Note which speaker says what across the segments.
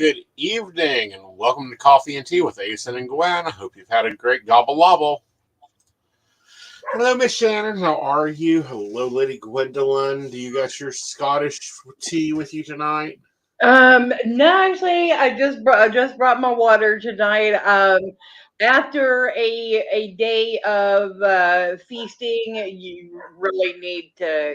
Speaker 1: good evening, and welcome to Coffee and Tea with Aeson and Gwen. I hope you've had a great gobble lobble. Hello, Miss Shannon. How are you? Hello, Lady Gwendolyn. Do you got your Scottish tea with you tonight?
Speaker 2: No, actually, I just brought my water tonight. After a day of feasting, you really need to,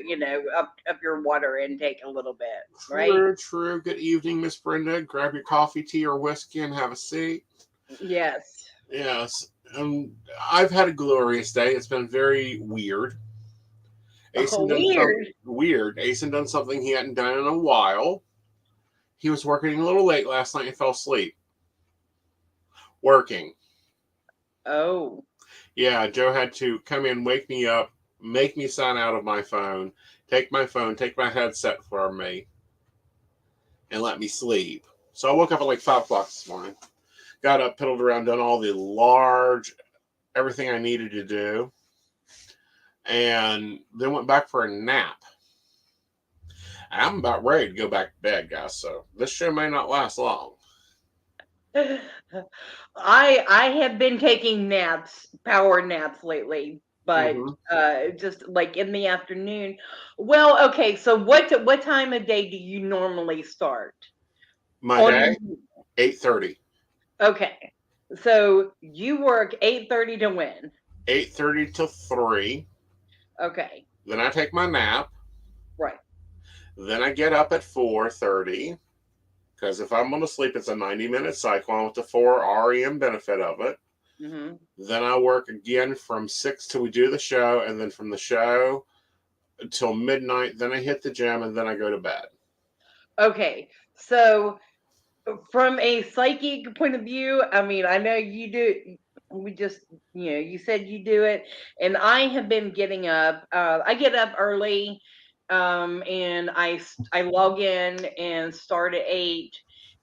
Speaker 2: up your water intake a little bit, right?
Speaker 1: True, true. Good evening, Miss Brenda. Grab your coffee, tea, or whiskey and have a seat.
Speaker 2: Yes.
Speaker 1: Yes. I've had a glorious day. It's been very weird.
Speaker 2: Oh,
Speaker 1: Aeson done something
Speaker 2: weird.
Speaker 1: weird. Aeson done something he hadn't done in a while. He was working a little late last night and fell asleep. Working.
Speaker 2: Oh,
Speaker 1: Yeah, Joe had to come in, wake me up, make me sign out of my phone, take my headset from me, and let me sleep. So I woke up at like 5 o'clock this morning. Got up, piddled around, done all the everything I needed to do, and then went back for a nap. And I'm about ready to go back to bed, guys, so this show may not last long.
Speaker 2: I have been taking naps, power naps lately, but
Speaker 1: Mm-hmm.
Speaker 2: just like in the afternoon. Well, okay, so what time of day do you normally start?
Speaker 1: My
Speaker 2: On
Speaker 1: day, 8:30.
Speaker 2: Okay. So you work 8:30 to when?
Speaker 1: 8:30 till 3.
Speaker 2: Okay.
Speaker 1: Then I take my nap.
Speaker 2: Right.
Speaker 1: Then I get up at 4:30. Because if I'm going to sleep, it's a 90-minute cycle. I want the 4 REM benefit of it.
Speaker 2: Hmm.
Speaker 1: Then I work again from 6 till we do the show. And then from the show till midnight. Then I hit the gym and then I go to bed.
Speaker 2: Okay. So from a psychic point of view, I mean, I know you do. We just, you said you do it, and I have been getting up. I get up early, and I log in and start at 8,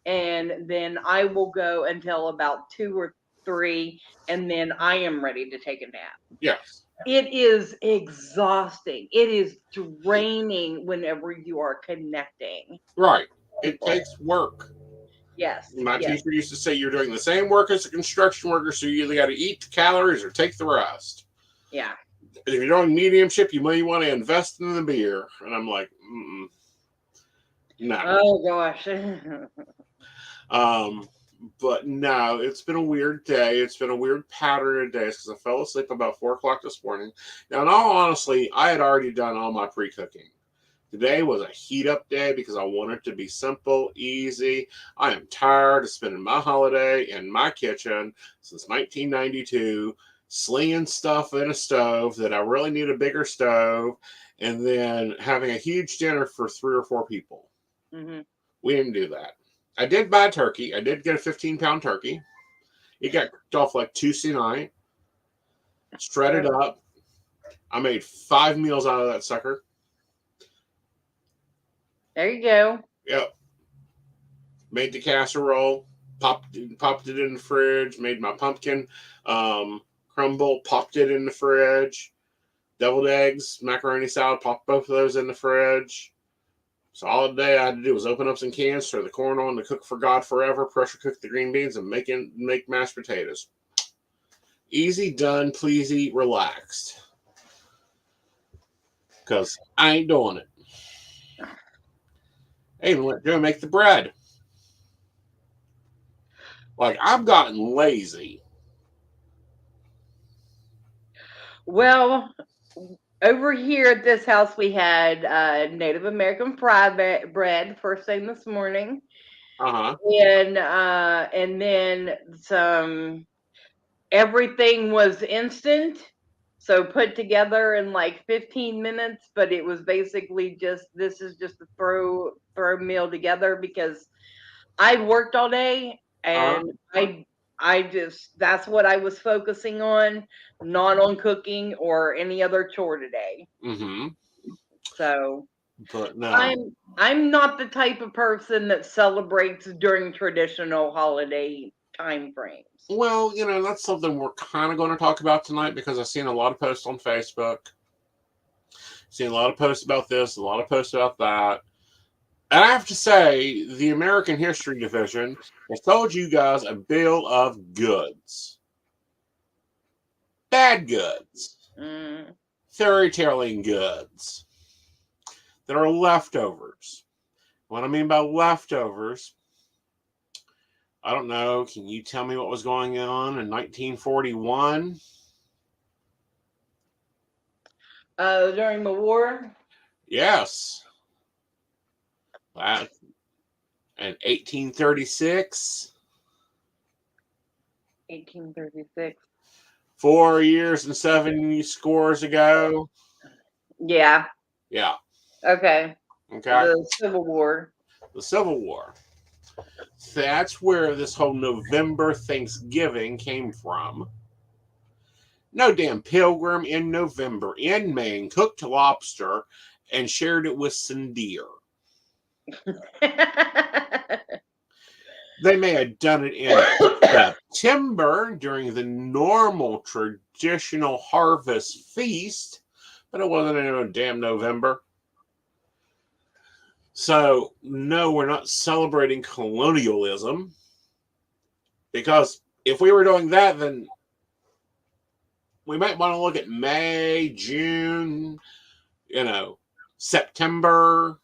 Speaker 2: and then I will go until about 2 or 3, and then I am ready to take a nap.
Speaker 1: Yes.
Speaker 2: It is exhausting. It is draining whenever you are connecting
Speaker 1: Right. It
Speaker 2: people.
Speaker 1: takes work.
Speaker 2: Yes,
Speaker 1: My
Speaker 2: yes,
Speaker 1: teacher used to say you're doing the same work as a construction worker, so you either got to eat the calories or take the rest.
Speaker 2: yeah.
Speaker 1: If you're doing mediumship, you may want to invest in the beer. And I'm like, no.
Speaker 2: Oh gosh.
Speaker 1: Um, but no, it's been a weird day. It's been a weird pattern of days because I fell asleep about 4 o'clock this morning. Now, in all honesty, I had already done all my pre-cooking. Today was a heat up day because I wanted it to be simple, easy. I am tired of spending my holiday in my kitchen since 1992, slinging stuff in a stove that I really need a bigger stove, and then having a huge dinner for 3 or 4 people.
Speaker 2: Hmm.
Speaker 1: We didn't do that. I did buy a turkey. I did get a 15-pound turkey. It got cooked off like Tuesday night, shredded up. I made 5 meals out of that sucker.
Speaker 2: There you go.
Speaker 1: Yep. Made the casserole, popped it in the fridge, made my pumpkin crumble, popped it in the fridge, deviled eggs, macaroni salad, popped both of those in the fridge. So all the day I had to do was open up some cans, throw the corn on to cook for God forever, pressure cook the green beans, and make mashed potatoes. Easy done, pleasy, relaxed. Because I ain't doing it. I even let Joe make the bread. Like, I've gotten lazy.
Speaker 2: Well, over here at this house, we had Native American bread first thing this morning,
Speaker 1: Uh-huh.
Speaker 2: and then some. Everything was instant, so put together in like 15 minutes. But it was basically just this is just a throw meal together because I worked all day
Speaker 1: Uh-huh.
Speaker 2: and I just that's what I was focusing on, not on cooking or any other chore today.
Speaker 1: Mm-hmm.
Speaker 2: So
Speaker 1: But no.
Speaker 2: I'm not the type of person that celebrates during traditional holiday time frames.
Speaker 1: Well, that's something we're kind of going to talk about tonight because I've seen a lot of posts on Facebook. Seen a lot of posts about this, a lot of posts about that. And I have to say, the American History Division has told you guys a bill of goods. Bad goods.
Speaker 2: Mm.
Speaker 1: Fairy tailing goods. That are leftovers. What I mean by leftovers, I don't know. Can you tell me what was going on in 1941?
Speaker 2: During the war?
Speaker 1: Yes. In 1836.
Speaker 2: 1836.
Speaker 1: 4 years and 7 scores ago.
Speaker 2: Yeah.
Speaker 1: Yeah.
Speaker 2: Okay.
Speaker 1: Okay.
Speaker 2: The Civil War.
Speaker 1: The Civil War. That's where this whole November Thanksgiving came from. No damn pilgrim in November in Maine cooked lobster and shared it with some deer. They may have done it in September during the normal traditional harvest feast, but it wasn't in a damn November. So, no, we're not celebrating colonialism, because if we were doing that, then we might want to look at May, June, September,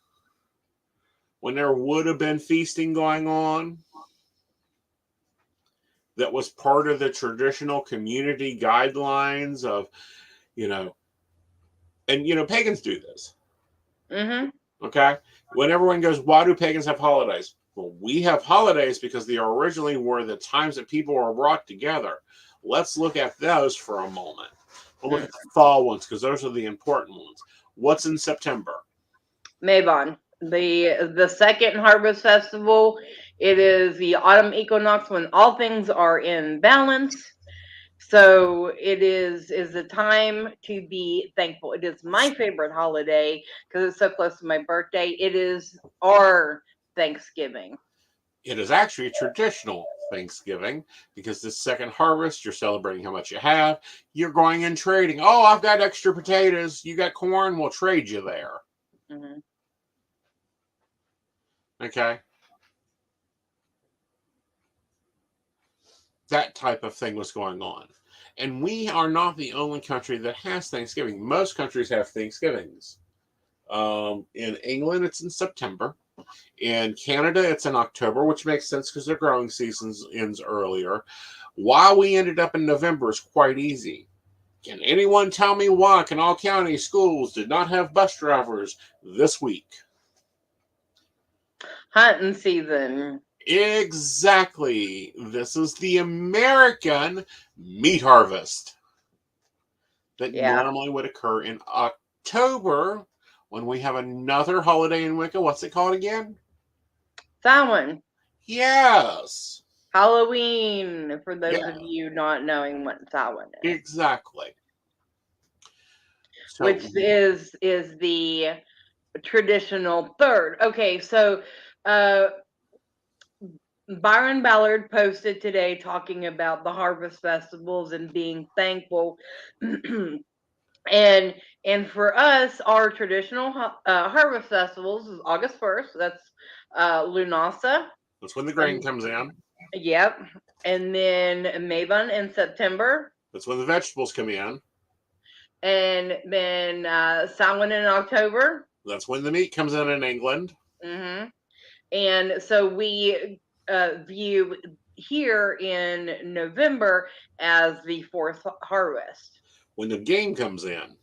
Speaker 1: when there would have been feasting going on. That was part of the traditional community guidelines of, and pagans do this.
Speaker 2: Mm-hmm.
Speaker 1: Okay? When everyone goes, why do pagans have holidays? Well, we have holidays because they originally were the times that people were brought together. Let's look at those for a moment. We'll look at the fall ones because those are the important ones. What's in September?
Speaker 2: Mabon. The second harvest festival. It is the autumn equinox when all things are in balance. So it is a time to be thankful. It is my favorite holiday because it's so close to my birthday. It is our Thanksgiving.
Speaker 1: It is actually a traditional Thanksgiving because this second harvest, you're celebrating how much you have. You're going and trading. Oh, I've got extra potatoes. You got corn. We'll trade you there.
Speaker 2: Mm-hmm.
Speaker 1: Okay. That type of thing was going on. And we are not the only country that has Thanksgiving. Most countries have Thanksgivings. In England, it's in September. In Canada, it's in October, which makes sense because their growing season ends earlier. Why we ended up in November is quite easy. Can anyone tell me why Kanawha County schools did not have bus drivers this week?
Speaker 2: Hunting season.
Speaker 1: Exactly. This is the American meat harvest that
Speaker 2: Yeah.
Speaker 1: normally would occur in October when we have another holiday in Wicca. What's it called again?
Speaker 2: Samhain.
Speaker 1: Yes.
Speaker 2: Halloween, for those
Speaker 1: Yeah,
Speaker 2: of you not knowing what Samhain is.
Speaker 1: exactly. So,
Speaker 2: Which is the traditional third. Okay, so uh Byron Ballard posted today talking about the harvest festivals and being thankful. and for us, our traditional harvest festivals is August 1st. That's Lunasa.
Speaker 1: that's when the grain
Speaker 2: And
Speaker 1: comes in.
Speaker 2: yep. And then Mabon in September.
Speaker 1: That's when the vegetables come in.
Speaker 2: And then Samhain in October.
Speaker 1: That's when the meat comes in England.
Speaker 2: Hmm. And so we view here in November as the fourth harvest.
Speaker 1: When the game comes in.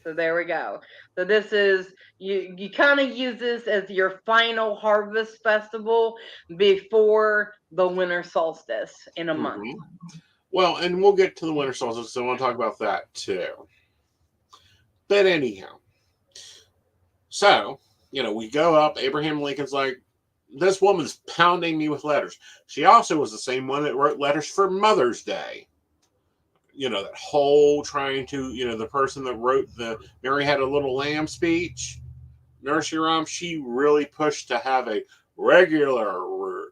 Speaker 2: So there we go. So this is you kind of use this as your final harvest festival before the winter solstice in a month.
Speaker 1: Mm-hmm. Well, and we'll get to the winter solstice, so I want to talk about that too. But anyhow, so, we go up. Abraham Lincoln's like, this woman's pounding me with letters. She also was the same one that wrote letters for Mother's Day. That whole trying to, the person that wrote the Mary Had a Little Lamb speech, nursery rhyme, she really pushed to have a regular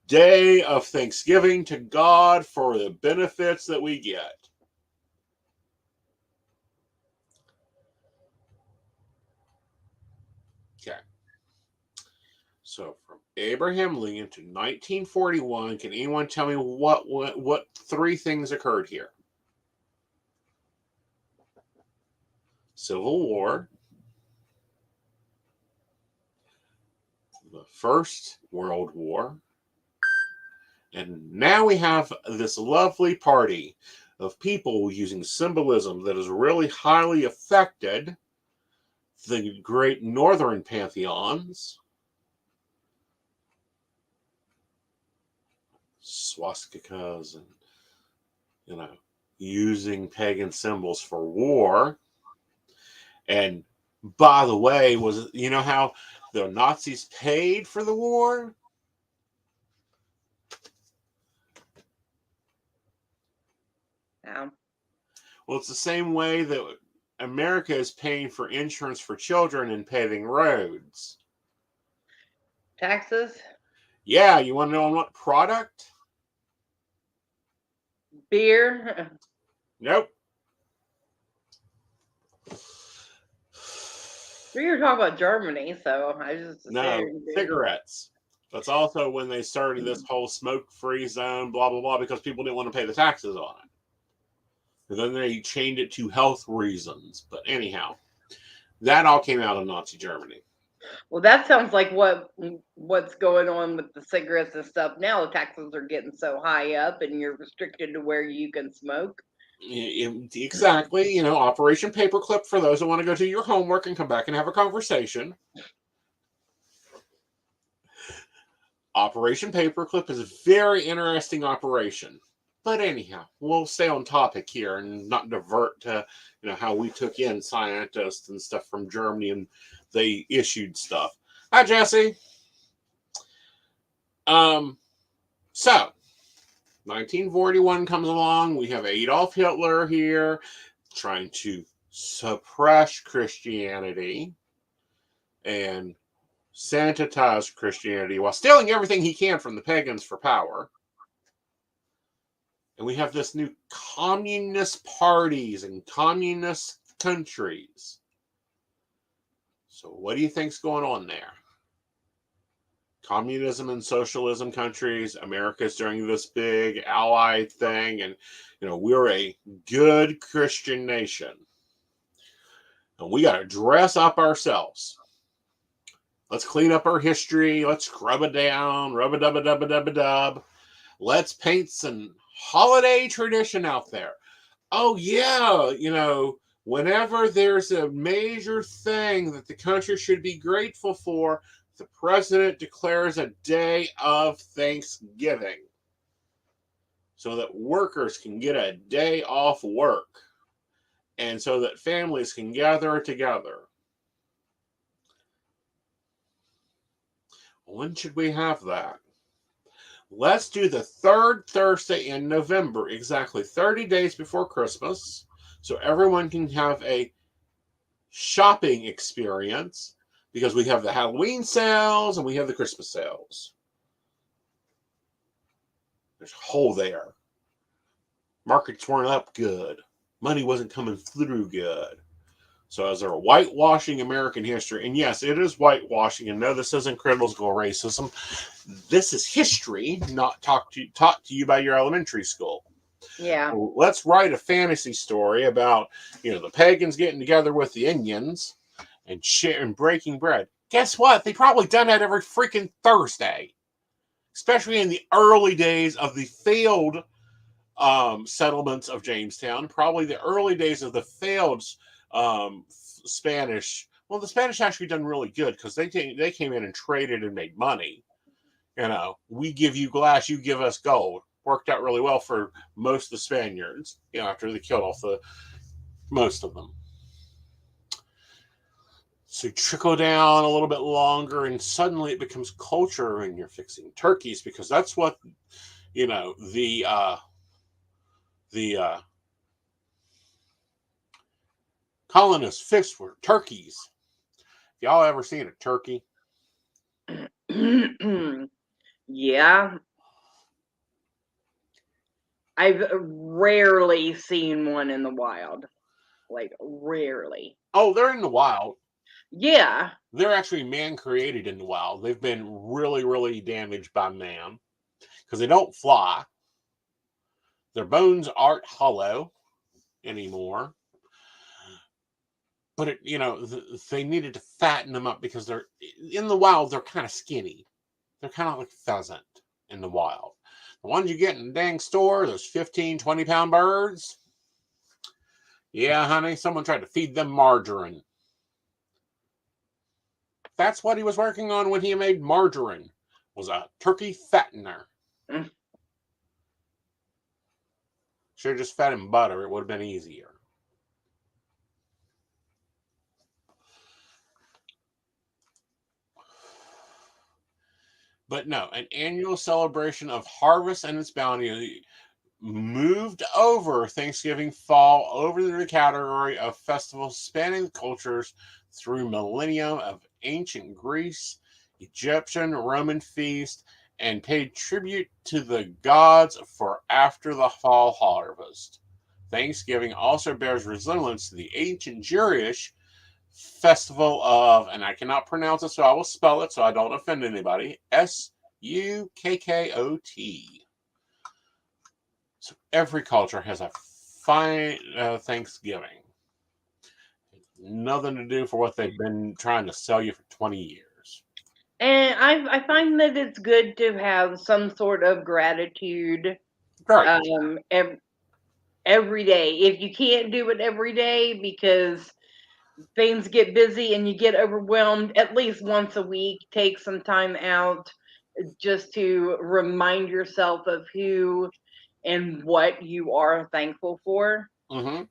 Speaker 1: day of thanksgiving to God for the benefits that we get. Okay. Abraham Lincoln to 1941. Can anyone tell me what three things occurred here? Civil War, the First World War, and now we have this lovely party of people using symbolism that has really highly affected the great northern pantheons. Swastikas and, using pagan symbols for war. And by the way, how the Nazis paid for the war?
Speaker 2: Yeah.
Speaker 1: Well, it's the same way that America is paying for insurance for children and paving roads.
Speaker 2: Taxes?
Speaker 1: Yeah, you want to know on what product?
Speaker 2: Beer?
Speaker 1: Nope.
Speaker 2: We were talking about Germany, so I just
Speaker 1: No,
Speaker 2: assumed.
Speaker 1: cigarettes. That's also when they started this whole smoke-free zone, blah, blah, blah, because people didn't want to pay the taxes on it. And then they changed it to health reasons. But anyhow, that all came out of Nazi Germany.
Speaker 2: Well, that sounds like what's going on with the cigarettes and stuff now. The taxes are getting so high up, and you're restricted to where you can smoke.
Speaker 1: Exactly. Operation Paperclip for those who want to go do your homework and come back and have a conversation. Operation Paperclip is a very interesting operation. But anyhow, we'll stay on topic here and not divert to how we took in scientists and stuff from Germany and they issued stuff. Hi, Jesse. So 1941 comes along. We have Adolf Hitler here trying to suppress Christianity and sanitize Christianity while stealing everything he can from the pagans for power. And we have this new communist parties and communist countries. So what do you think's going on there? Communism and socialism countries. America's doing this big ally thing, and we're a good Christian nation. And we got to dress up ourselves. Let's clean up our history. Let's scrub it down. Rub-a-dub-a-dub-a-dub-a-dub. Let's paint some holiday tradition out there. Oh, yeah, whenever there's a major thing that the country should be grateful for, the president declares a day of Thanksgiving so that workers can get a day off work and so that families can gather together. When should we have that? Let's do the third Thursday in November, exactly 30 days before Christmas, so everyone can have a shopping experience because we have the Halloween sales and we have the Christmas sales. There's a hole there. Markets weren't up good. Money wasn't coming through good. So as they're whitewashing American history, and yes, it is whitewashing, and no, this isn't critical racism. This is history, not taught to you by your elementary school.
Speaker 2: Yeah.
Speaker 1: So let's write a fantasy story about, the pagans getting together with the Indians and breaking bread. Guess what? They probably done that every freaking Thursday, especially in the early days of the failed settlements of Jamestown, probably the early days of the failed Spanish. Well, the Spanish actually done really good because they came in and traded and made money. We give you glass, you give us gold. Worked out really well for most of the Spaniards, after they killed off most of them. So trickle down a little bit longer, and suddenly it becomes culture, and you're fixing turkeys because that's what the colonists fixed were turkeys. Y'all ever seen a turkey?
Speaker 2: Yeah. I've rarely seen one in the wild. Like, rarely.
Speaker 1: Oh, they're in the wild.
Speaker 2: Yeah.
Speaker 1: They're actually man-created in the wild. They've been really, really damaged by man because they don't fly. Their bones aren't hollow anymore. But they needed to fatten them up because they're in the wild. They're kind of skinny. They're kind of like pheasant in the wild. The ones you get in the dang store, those 15, 20-pound birds. Yeah, honey, someone tried to feed them margarine. That's what he was working on when he made margarine, was a turkey fattener.
Speaker 2: Mm.
Speaker 1: Should have just fed him butter. It would have been easier. But no, an annual celebration of harvest and its bounty moved over Thanksgiving fall over the category of festivals spanning cultures through millennium of ancient Greece, Egyptian, Roman feast, and paid tribute to the gods for after the fall harvest. Thanksgiving also bears resemblance to the ancient Jewish festival of, and I cannot pronounce it, so I will spell it so I don't offend anybody, Sukkot. So every culture has a fine Thanksgiving. Nothing to do for what they've been trying to sell you for 20 years.
Speaker 2: And I find that it's good to have some sort of gratitude
Speaker 1: Right.
Speaker 2: every day. If you can't do it every day because things get busy and you get overwhelmed, at least once a week, take some time out just to remind yourself of who and what you are thankful for.
Speaker 1: Mm-hmm.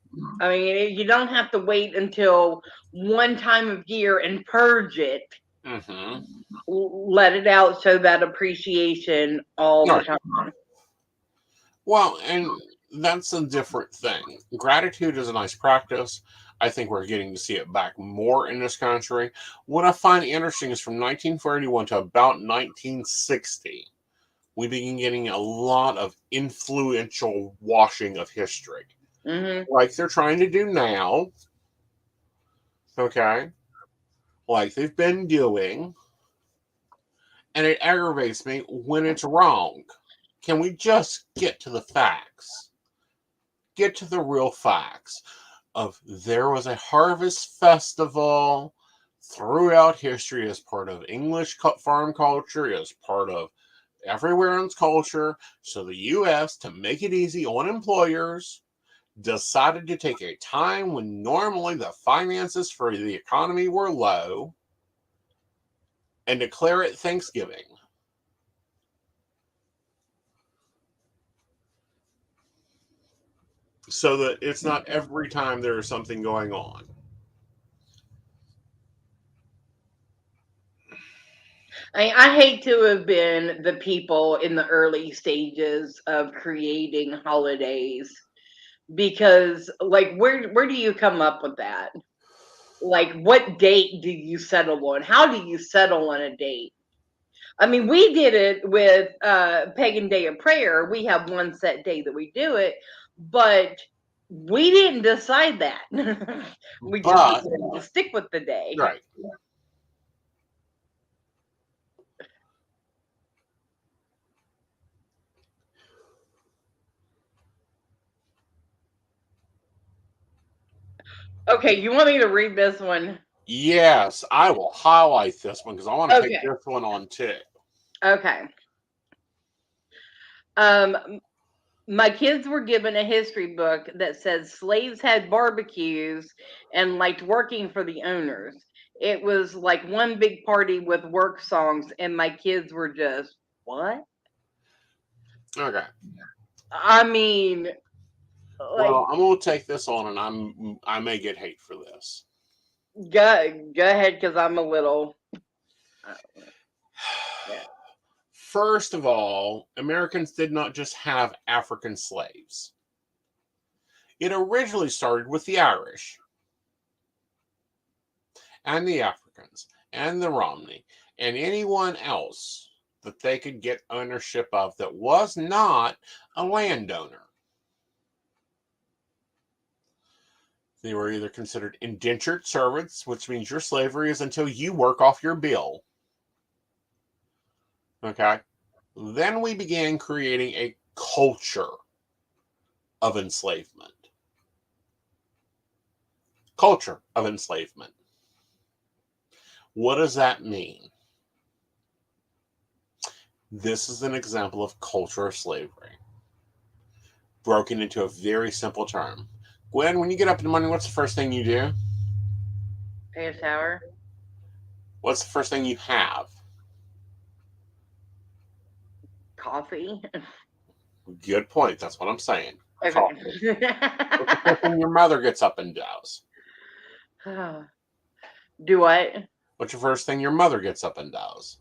Speaker 2: I mean, you don't have to wait until one time of year and purge it.
Speaker 1: Mm-hmm.
Speaker 2: Let it out, show that appreciation all the
Speaker 1: Right.
Speaker 2: time.
Speaker 1: Well, and that's a different thing. Gratitude is a nice practice. I think we're getting to see it back more in this country. What I find interesting is from 1941 to about 1960, we begin getting a lot of influential washing of history.
Speaker 2: Hmm.
Speaker 1: Like they're trying to do now. Okay. Like they've been doing. And it aggravates me when it's wrong. Can we just get to the facts? Get to the real facts of there was a harvest festival throughout history as part of English farm culture, as part of everyone's culture. So the U.S., to make it easy on employers, decided to take a time when normally the finances for the economy were low and declare it Thanksgiving. So that it's not every time there is something going on.
Speaker 2: I hate to have been the people in the early stages of creating holidays because, like, where do you come up with that? Like, what date do you settle on? How do you settle on a date? I mean, we did it with Pagan Day of Prayer. We have one set day that we do it, but we didn't decide that. We just
Speaker 1: But,
Speaker 2: decided to stick with the day.
Speaker 1: right.
Speaker 2: Okay, you want me to read this one?
Speaker 1: Yes, I will highlight this one because I want to take
Speaker 2: Okay,
Speaker 1: this one on too.
Speaker 2: okay. Um, my kids were given a history book that said slaves had barbecues and liked working for the owners. It was like one big party with work songs, and my kids were just, what?
Speaker 1: Okay.
Speaker 2: I mean, like,
Speaker 1: Well, I'm going to take this on, and I may get hate for this.
Speaker 2: go ahead, because I'm a little. Uh, yeah.
Speaker 1: First of all, Americans did not just have African slaves. It originally started with the Irish and the Africans and the Romney and anyone else that they could get ownership of that was not a landowner. They were either considered indentured servants, which means your slavery is until you work off your bill. Okay? Then we began creating a culture of enslavement. Culture of enslavement. What does that mean? This is an example of culture of slavery, broken into a very simple term. Gwen, when you get up in the morning, what's the first thing you do?
Speaker 2: Pay a shower.
Speaker 1: What's the first thing you have?
Speaker 2: Coffee.
Speaker 1: Good point. That's what I'm saying.
Speaker 2: Okay.
Speaker 1: What's the first thing your mother gets up and does?
Speaker 2: Do what?
Speaker 1: What's the first thing your mother gets up and does?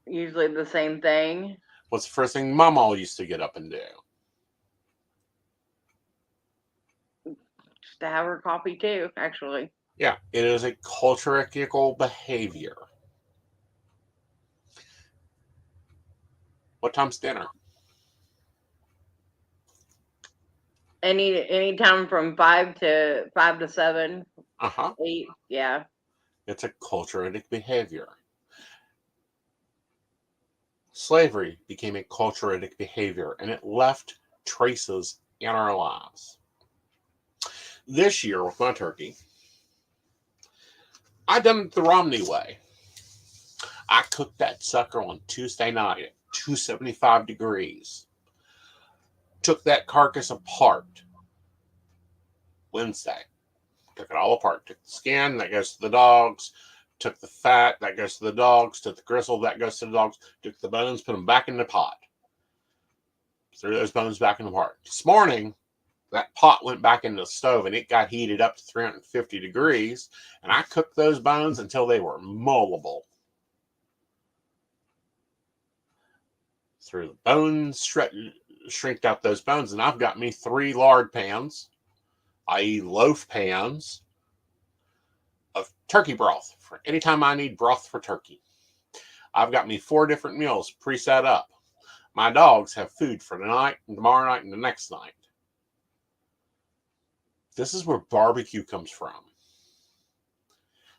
Speaker 2: Usually the same thing.
Speaker 1: What's the first thing Mama used to get up and do?
Speaker 2: Just to have her coffee too, actually.
Speaker 1: Yeah, it is a cultural behavior. What time's dinner?
Speaker 2: Any time from 5 to 7,
Speaker 1: Uh-huh.
Speaker 2: 8. Yeah.
Speaker 1: It's a cultural behavior. Slavery became a cultural behavior, and it left traces in our lives. This year with my turkey, I done it the Romney way. I cooked that sucker on Tuesday night at 275 degrees. Took that carcass apart Wednesday. Took it all apart. Took the skin, that goes to the dogs. Took the fat, that goes to the dogs. Took the gristle, that goes to the dogs. Took the bones, put them back in the pot. Threw those bones back in the pot. This morning, that pot went back into the stove and it got heated up to 350 degrees. And I cooked those bones until they were moldable. Threw the bones, shrinked out those bones, and I've got me 3 lard pans, i.e. loaf pans, of turkey broth for anytime I need broth for turkey. I've got me 4 different meals pre-set up. My dogs have food for tonight and tomorrow night and the next night. This is where barbecue comes from.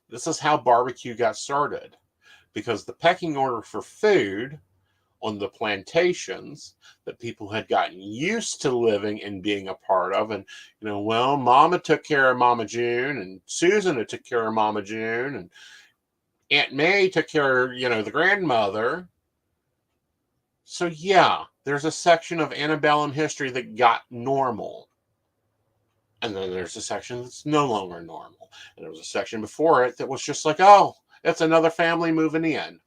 Speaker 1: This is how barbecue got started, because the pecking order for food on the plantations that people had gotten used to living and being a part of. And, well, Mama took care of Mama June, and Susan took care of Mama June, and Aunt May took care of, the grandmother. So, yeah, there's a section of antebellum history that got normal. And then there's a section that's no longer normal. And there was a section before it that was just like, oh, it's another family moving in.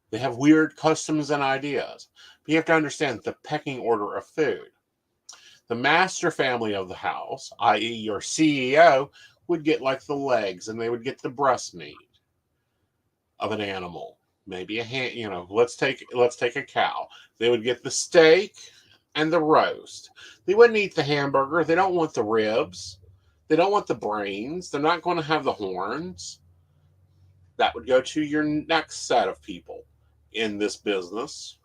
Speaker 1: They have weird customs and ideas. But you have to understand the pecking order of food. The master family of the house, i.e. your CEO, would get like the legs, and they would get the breast meat of an animal. Maybe a hand, let's take a cow. They would get the steak and the roast. They wouldn't eat the hamburger. They don't want the ribs. They don't want the brains. They're not going to have the horns. That would go to your next set of people in this business,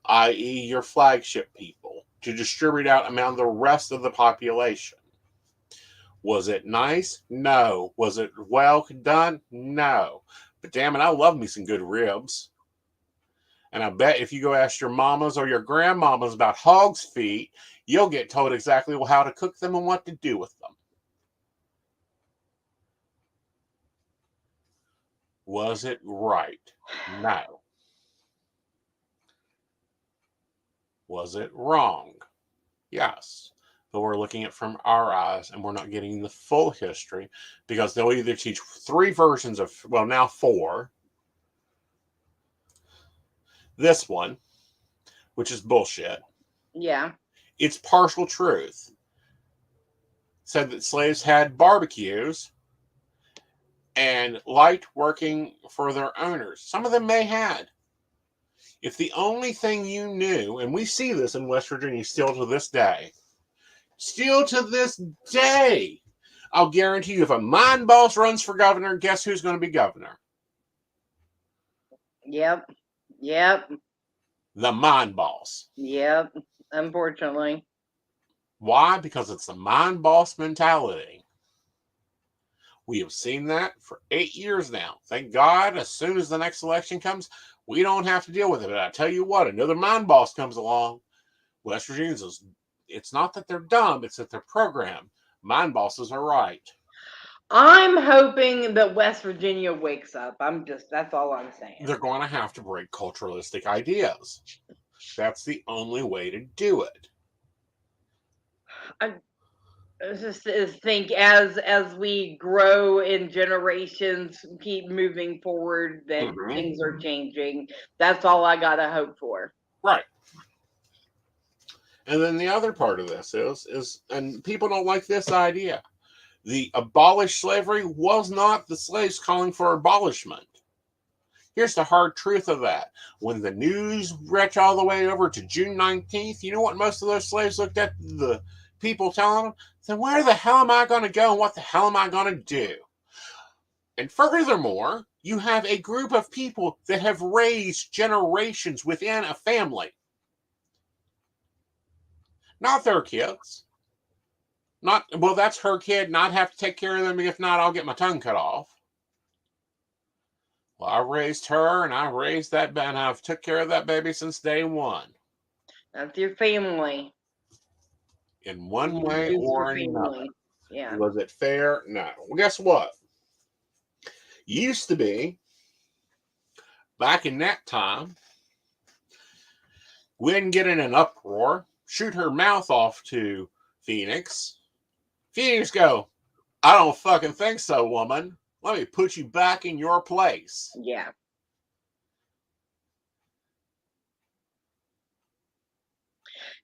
Speaker 1: i.e. your flagship people, to distribute out among the rest of the population. Was it nice? No. Was it well done? No. But damn it, I love me some good ribs. And I bet if you go ask your mamas or your grandmamas about hog's feet, you'll get told exactly how to cook them and what to do with them. Was it right? No. Was it wrong? Yes. But we're looking at it from our eyes, and we're not getting the full history, because they'll either teach 3 versions of, well, now 4. This one, which is bullshit.
Speaker 2: Yeah.
Speaker 1: It's partial truth. Said that slaves had barbecues and liked working for their owners. Some of them may had. If the only thing you knew, and we see this in West Virginia still to this day, I'll guarantee you, if a mine boss runs for governor, guess who's going to be governor?
Speaker 2: Yep.
Speaker 1: The mine boss.
Speaker 2: Yep. Unfortunately.
Speaker 1: Why? Because it's the mind boss mentality. We have seen that for 8 years now. Thank God, as soon as the next election comes, we don't have to deal with it. But I tell you what, another mind boss comes along. West Virginians, it's not that they're dumb, it's that they're programmed. Mind bosses are right.
Speaker 2: I'm hoping that West Virginia wakes up. That's all I'm saying.
Speaker 1: They're going to have to break culturalistic ideas. That's the only way to do it.
Speaker 2: I just think as we grow in generations, keep moving forward, that things are changing. That's all I gotta hope for.
Speaker 1: Right. And then the other part of this is and people don't like this idea. The abolished slavery was not the slaves calling for abolishment. Here's the hard truth of that. When the news reached all the way over to June 19th, you know what most of those slaves looked at the people telling them? Then where the hell am I going to go and what the hell am I going to do? And furthermore, you have a group of people that have raised generations within a family. Not their kids. Not, well, that's her kid, and I'd have to take care of them. If not, I'll get my tongue cut off. Well, I raised her, and I raised that, and I've took care of that baby since day one.
Speaker 2: That's your family.
Speaker 1: In one way or another.
Speaker 2: Yeah.
Speaker 1: Was it fair? No. Well, guess what? Used to be, back in that time, Gwen get in an uproar, shoot her mouth off to Phoenix. Phoenix go, I don't fucking think so, woman. Let me put you back in your place.
Speaker 2: Yeah.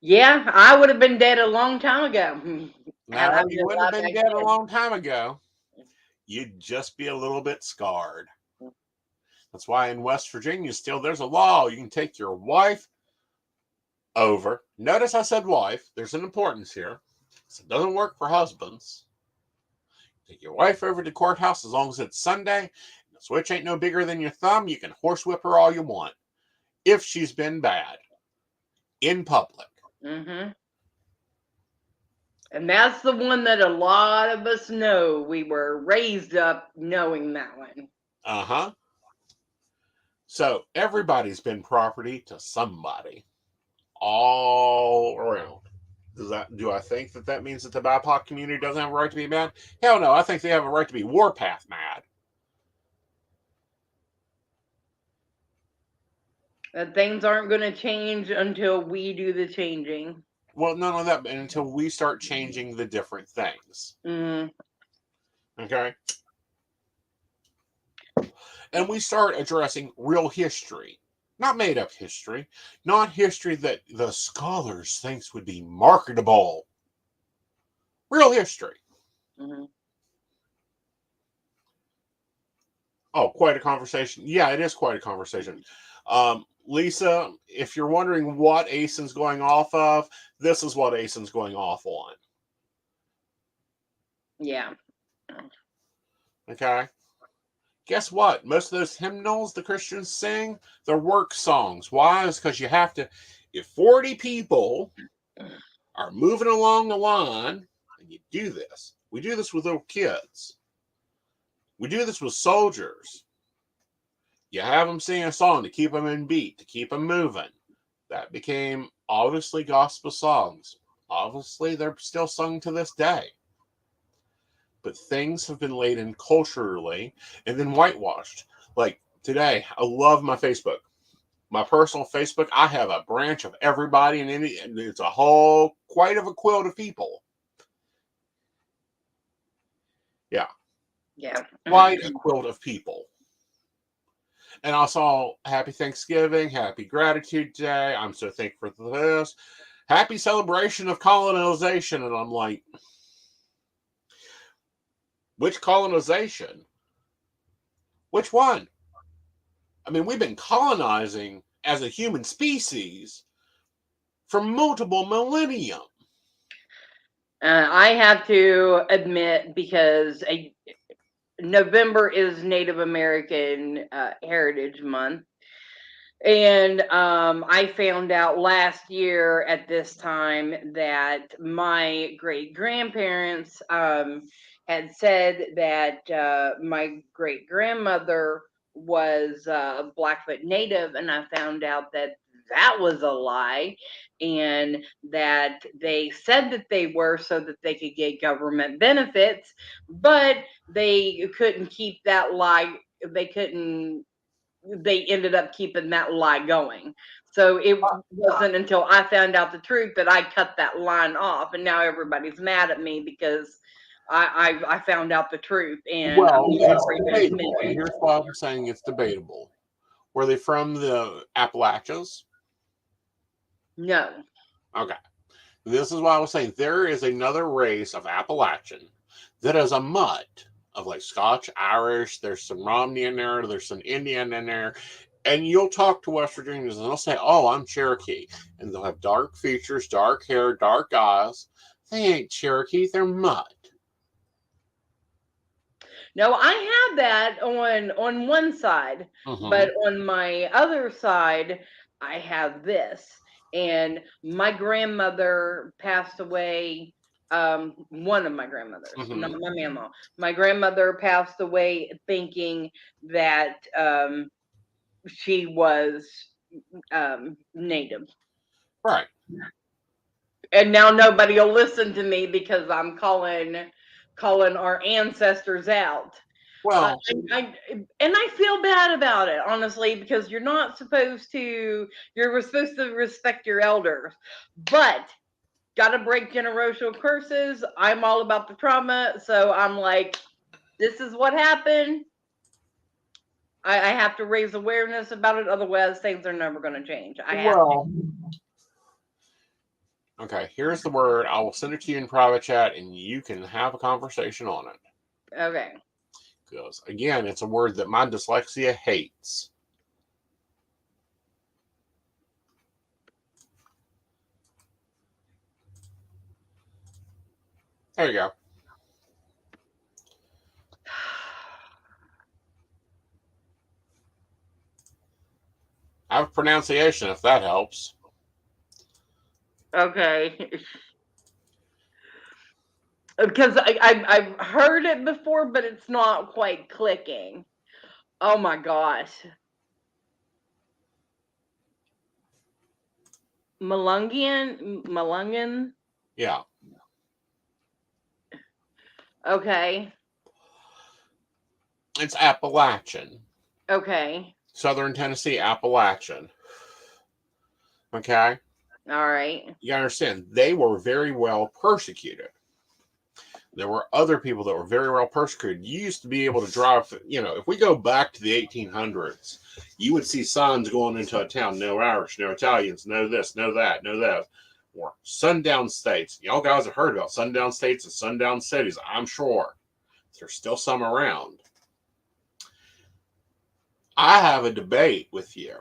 Speaker 2: Yeah, I would have been dead a long time ago.
Speaker 1: Not only you wouldn't have been dead a long time ago, you'd just be a little bit scarred. That's why in West Virginia still there's a law. You can take your wife over. Notice I said wife. There's an importance here. So it doesn't work for husbands. Take your wife over to the courthouse as long as it's Sunday. The switch ain't no bigger than your thumb. You can horsewhip her all you want if she's been bad in public.
Speaker 2: Mm-hmm. And that's the one that a lot of us know. We were raised up knowing that one.
Speaker 1: Uh-huh. So everybody's been property to somebody all around. Do I think that means that the BIPOC community doesn't have a right to be mad? Hell no, I think they have a right to be warpath mad.
Speaker 2: That things aren't going to change until we do the changing.
Speaker 1: Well, none of that until we start changing the different things.
Speaker 2: Mm.
Speaker 1: Okay? And we start addressing real history. Not made up history. Not history that the scholars thinks would be marketable. Real history.
Speaker 2: Mm-hmm.
Speaker 1: Oh, quite a conversation. Yeah, it is quite a conversation. Lisa, if you're wondering what Aeson's going off of, this is what Aeson's going off on.
Speaker 2: Yeah.
Speaker 1: Okay? Guess what? Most of those hymnals the Christians sing, they're work songs. Why? It's because you have to, if 40 people are moving along the line, and you do this. We do this with little kids. We do this with soldiers. You have them sing a song to keep them in beat, to keep them moving. That became obviously gospel songs. Obviously, they're still sung to this day. But things have been laid in culturally and then whitewashed. Like today, I love my Facebook. My personal Facebook, I have a branch of everybody, and it's a whole, quite of a quilt of people. Yeah.
Speaker 2: Yeah.
Speaker 1: Quite a quilt of people. And I saw Happy Thanksgiving, Happy Gratitude Day. I'm so thankful for this. Happy celebration of colonization. And I'm like, which colonization? Which one? I mean, we've been colonizing as a human species for multiple millennia.
Speaker 2: I have to admit, because November is Native American Heritage Month. And I found out last year at this time that my great grandparents had said that my great grandmother was Blackfoot Native, and I found out that that was a lie, and that they said that they were so that they could get government benefits, but they couldn't keep that lie. They couldn't they ended up keeping that lie going. So it wasn't until I found out the truth that I cut that line off, and now everybody's mad at me because I found out the truth, and I'm
Speaker 1: Well,
Speaker 2: not
Speaker 1: it's
Speaker 2: afraid to admit
Speaker 1: debatable, and
Speaker 2: it.
Speaker 1: here's why I'm saying it's debatable. Were they from the Appalachians?
Speaker 2: No.
Speaker 1: Okay. This is why I was saying there is another race of Appalachian that is a mutt of like Scotch, Irish. There's some Romney in there. There's some Indian in there. And you'll talk to West Virginians and they'll say, "Oh, I'm Cherokee." And they'll have dark features, dark hair, dark eyes. They ain't Cherokee. They're mutt.
Speaker 2: No, I have that on one side,
Speaker 1: Mm-hmm.
Speaker 2: but on my other side, I have this. And my grandmother passed away. One of my grandmothers, not
Speaker 1: Mm-hmm.
Speaker 2: my mama. My grandmother passed away thinking that she was native,
Speaker 1: Right.
Speaker 2: and now nobody will listen to me because I'm calling our ancestors out. Uh,
Speaker 1: Well,
Speaker 2: and I feel bad about it, honestly, because you're not supposed to. You're supposed to respect your elders, but gotta break generational curses. I'm all about the trauma, so I'm like, this is what happened. I have to raise awareness about it, otherwise things are never going to change. I have to.
Speaker 1: well. Okay, here's the word. I will send it to you in private chat and you can have a conversation on it.
Speaker 2: Okay.
Speaker 1: Because, again, it's a word that my dyslexia hates. There you go. I have pronunciation if that helps.
Speaker 2: Okay. Because I've heard it before, but it's not quite clicking. Oh my gosh. Malungian.
Speaker 1: Yeah.
Speaker 2: Okay.
Speaker 1: It's Appalachian.
Speaker 2: Okay.
Speaker 1: Southern Tennessee Appalachian. Okay?
Speaker 2: All right.
Speaker 1: You understand, they were very well persecuted. There were other people that were very well persecuted. You used to be able to drive, if we go back to the 1800s, you would see signs going into a town, no Irish, no Italians, no this, no that, no that. Or sundown states. Y'all guys have heard about sundown states and sundown cities, I'm sure. There's still some around. I have a debate with you.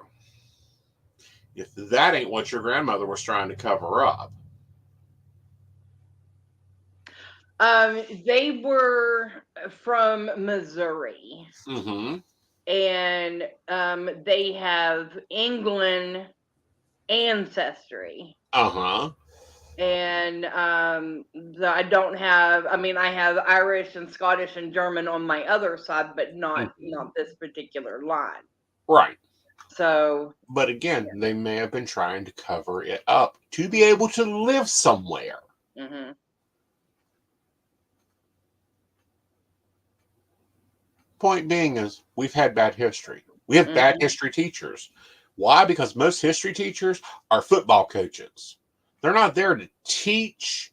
Speaker 1: If that ain't what your grandmother was trying to cover up.
Speaker 2: They were from Missouri,
Speaker 1: Mm-hmm.
Speaker 2: and they have England ancestry.
Speaker 1: Uh-huh.
Speaker 2: And I don't have. I mean, I have Irish and Scottish and German on my other side, but not this particular line.
Speaker 1: Right.
Speaker 2: So,
Speaker 1: But again, they may have been trying to cover it up to be able to live somewhere.
Speaker 2: mm-hmm.
Speaker 1: Point being is we've had bad history. We have bad
Speaker 2: Mm-hmm.
Speaker 1: history teachers. Why? Because most history teachers are football coaches. They're not there to teach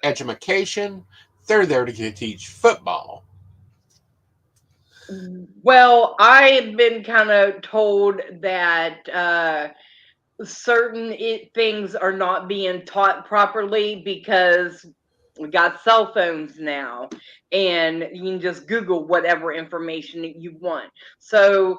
Speaker 1: education. They're there to teach football.
Speaker 2: Well, I've been kind of told that certain things are not being taught properly because we got cell phones now, and you can just Google whatever information that you want. So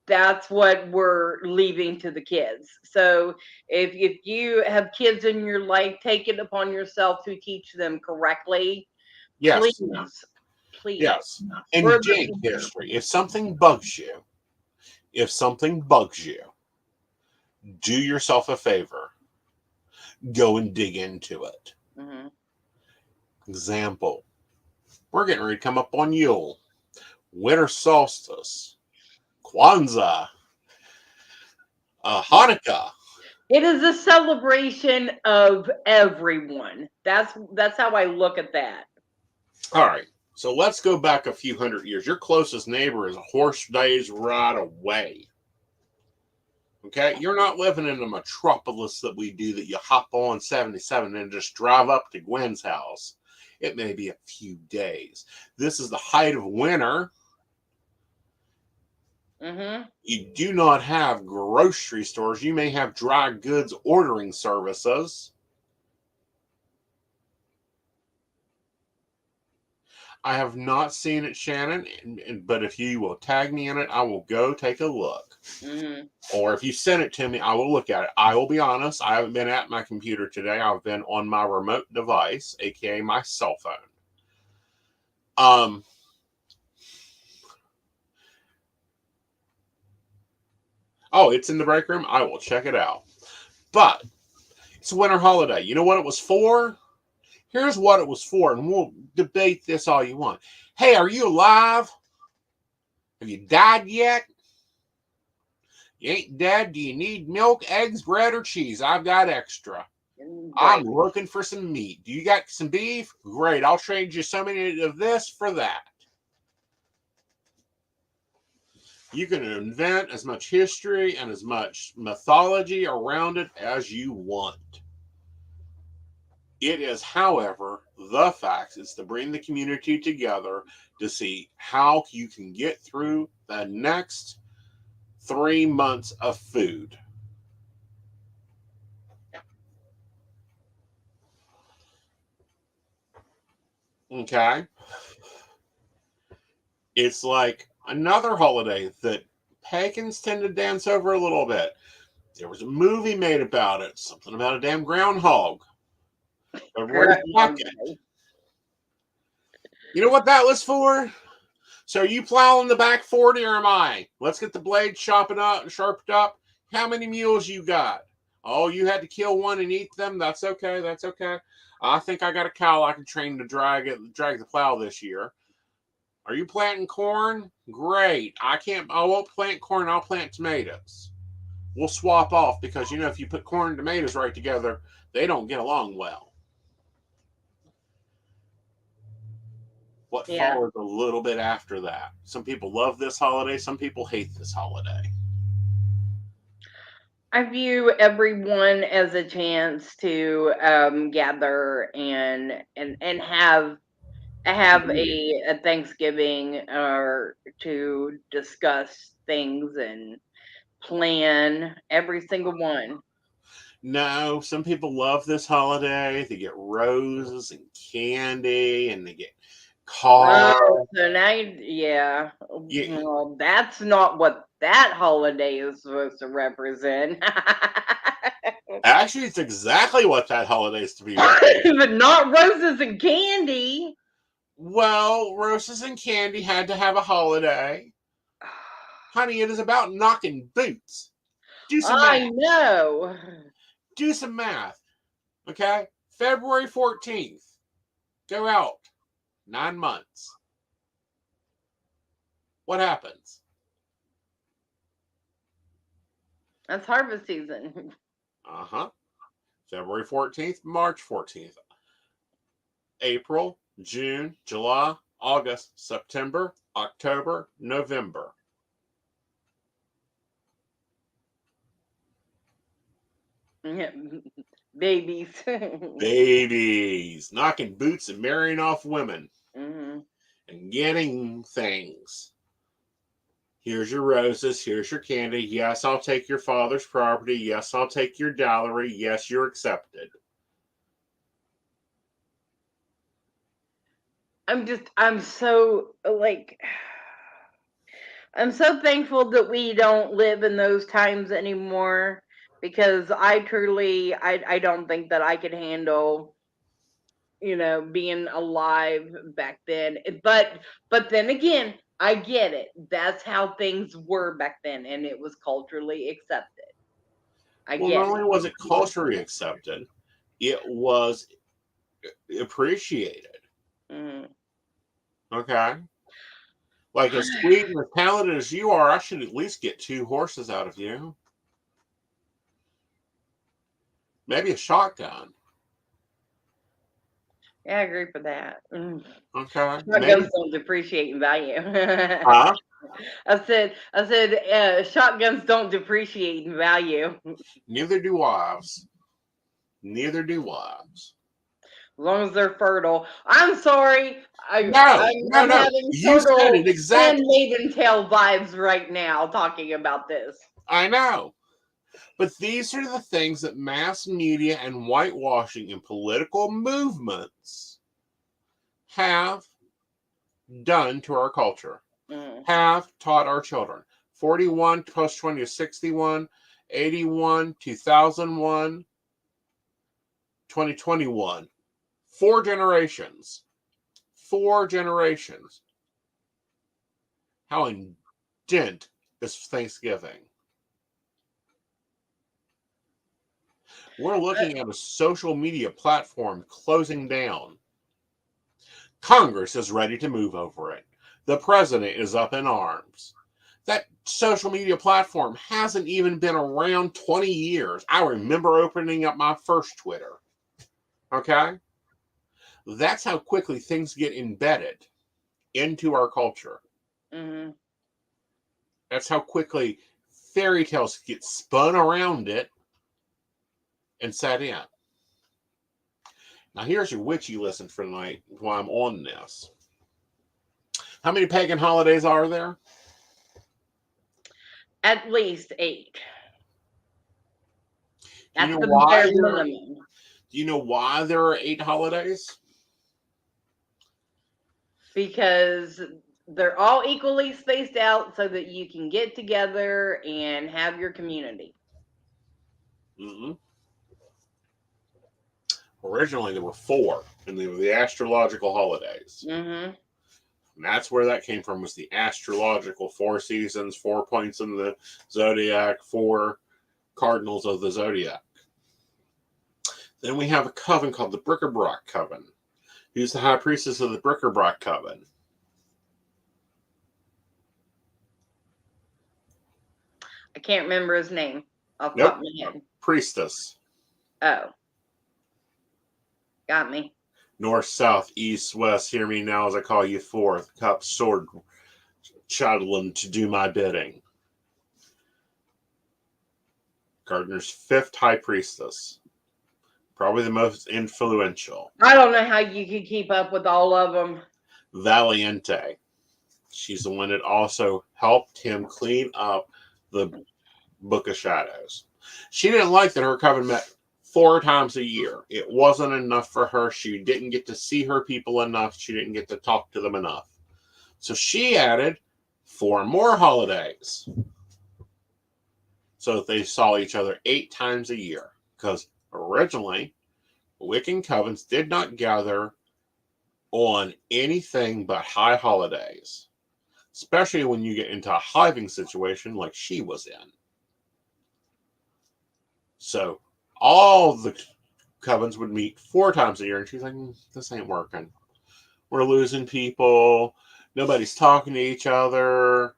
Speaker 2: that's what we're leaving to the kids. So if you have kids in your life, take it upon yourself to teach them correctly. Please,
Speaker 1: Yes.
Speaker 2: please.
Speaker 1: Yes.
Speaker 2: For
Speaker 1: And
Speaker 2: the
Speaker 1: dig
Speaker 2: future.
Speaker 1: history. If something bugs you, Do yourself a favor. Go and dig into it.
Speaker 2: Mm-hmm.
Speaker 1: Example. We're getting ready to come up on Yule, winter solstice, Kwanzaa, Hanukkah.
Speaker 2: It is a celebration of everyone. That's how I look at that.
Speaker 1: All right. So let's go back a few hundred years. Your closest neighbor is a horse day's ride away. Okay? You're not living in the metropolis that we do, that you hop on 77 and just drive up to Gwen's house. It may be a few days. This is the height of winter.
Speaker 2: Mm-hmm.
Speaker 1: You do not have grocery stores. You may have dry goods ordering services. I have not seen it, Shannon, but if you will tag me in it, I will go take a look.
Speaker 2: Mm-hmm.
Speaker 1: Or if you send it to me, I will look at it. I will be honest, I haven't been at my computer today. I've been on my remote device, aka my cell phone. Oh, it's in the break room. I will check it out. But it's a winter holiday. You know what it was for? Here's what it was for, and we'll debate this all you want. Hey, are you alive? Have you died yet? You ain't dead. Do you need milk, eggs, bread, or cheese? I've got extra.
Speaker 2: Right.
Speaker 1: I'm looking for some meat. Do you got some beef? Great. I'll trade you so many of this for that. You can invent as much history and as much mythology around it as you want. It is, however, the facts is to bring the community together to see how you can get through the next 3 months of food. Okay? It's like another holiday that pagans tend to dance over a little bit. There was a movie made about it, something about a damn groundhog. February 2nd. You know what that was for? So are you plowing the back 40 or am I? Let's get the blade sharpened up. How many mules you got? Oh, you had to kill one and eat them? That's okay. That's okay. I think I got a cow I can train to drag the plow this year. Are you planting corn? Great. I won't plant corn, I'll plant tomatoes. We'll swap off because if you put corn and tomatoes right together, they don't get along well. What
Speaker 2: Yeah.
Speaker 1: follows a little bit after that? Some people love this holiday, some people hate this holiday.
Speaker 2: I view everyone as a chance to gather and have a Thanksgiving or to discuss things and plan every single one.
Speaker 1: No, some people love this holiday. They get roses and candy and they get cars.
Speaker 2: Oh, so now, yeah.
Speaker 1: Yeah,
Speaker 2: Well, that's not what that holiday is supposed to represent.
Speaker 1: actually, it's exactly what that holiday is to be represented.
Speaker 2: But not roses and candy.
Speaker 1: Well, roses and candy had to have a holiday. Honey, it is about knocking boots. Do some
Speaker 2: I
Speaker 1: math.
Speaker 2: know.
Speaker 1: Do some math. Okay? February 14th. Go out. 9 months. What happens?
Speaker 2: That's harvest season.
Speaker 1: Uh-huh. February 14th, March 14th, April, June, July, August, September, October, November.
Speaker 2: Babies.
Speaker 1: Babies. Knocking boots and marrying off women
Speaker 2: Hmm.
Speaker 1: and getting things. Here's your roses. Here's your candy. Yes, I'll take your father's property. Yes, I'll take your dowry. Yes, you're accepted.
Speaker 2: I'm so like, I'm so thankful that we don't live in those times anymore because I don't think that I could handle, being alive back then. But then again, I get it. That's how things were back then and it was culturally accepted. I
Speaker 1: Well, not
Speaker 2: get
Speaker 1: only was it culturally accepted, it was appreciated.
Speaker 2: it.
Speaker 1: Okay? Like, as sweet and as talented as you are, I should at least get 2 horses out of you. Maybe a shotgun.
Speaker 2: Yeah, I agree for that.
Speaker 1: Okay? Maybe.
Speaker 2: Shotguns don't depreciate in value.
Speaker 1: Huh?
Speaker 2: I said, shotguns don't depreciate in value.
Speaker 1: Neither do wives. Neither do wives.
Speaker 2: As long as they're fertile. I'm sorry.
Speaker 1: No, no,
Speaker 2: I'm
Speaker 1: no.
Speaker 2: having
Speaker 1: You said
Speaker 2: fertile
Speaker 1: it exactly.
Speaker 2: handmaiden tale vibes right now talking about this.
Speaker 1: I know. But these are the things that mass media and whitewashing and political movements have done to our culture,
Speaker 2: Mm.
Speaker 1: have taught our children. 41 plus 20 is 61, 81, 2001, 2021. 4 generations. 4 generations. How indent is Thanksgiving? We're looking at a social media platform closing down. Congress is ready to move over it. The president is up in arms. That social media platform hasn't even been around 20 years. I remember opening up my first Twitter. Okay? That's how quickly things get embedded into our culture.
Speaker 2: Mm-hmm.
Speaker 1: That's how quickly fairy tales get spun around it and set in. Now, here's your witchy lesson for tonight while I'm on this. How many pagan holidays are there?
Speaker 2: At least 8.
Speaker 1: Do you
Speaker 2: That's
Speaker 1: know
Speaker 2: the
Speaker 1: why
Speaker 2: bare
Speaker 1: there?
Speaker 2: minimum.
Speaker 1: Do you know why there are 8 holidays?
Speaker 2: Because they're all equally spaced out so that you can get together and have your community.
Speaker 1: Mm-hmm. Originally, there were 4, and they were the astrological holidays.
Speaker 2: Mm-hmm.
Speaker 1: And that's where that came from, was the astrological 4 seasons, 4 points in the zodiac, 4 cardinals of the zodiac. Then we have a coven called the Bric-a-Brac Coven. Who's the high priestess of the Bric-a-Brac Coven?
Speaker 2: I can't remember his name off the
Speaker 1: Nope.
Speaker 2: top of my head.
Speaker 1: Priestess.
Speaker 2: Oh. Got me.
Speaker 1: North, south, east, west, hear me now as I call you forth. Cup, sword, shadowland to do my bidding. Gardner's 5th high priestess. Probably the most influential.
Speaker 2: I don't know how you could keep up with all of them.
Speaker 1: Valiente. She's the one that also helped him clean up the Book of Shadows. She didn't like that her coven met 4 times a year. It wasn't enough for her. She didn't get to see her people enough. She didn't get to talk to them enough. So she added 4 more holidays, so that they saw each other 8 times a year. Because originally, Wiccan covens did not gather on anything but high holidays, especially when you get into a hiving situation like she was in. So all the covens would meet 4 times a year, and she's like, this ain't working. We're losing people. Nobody's talking to each other.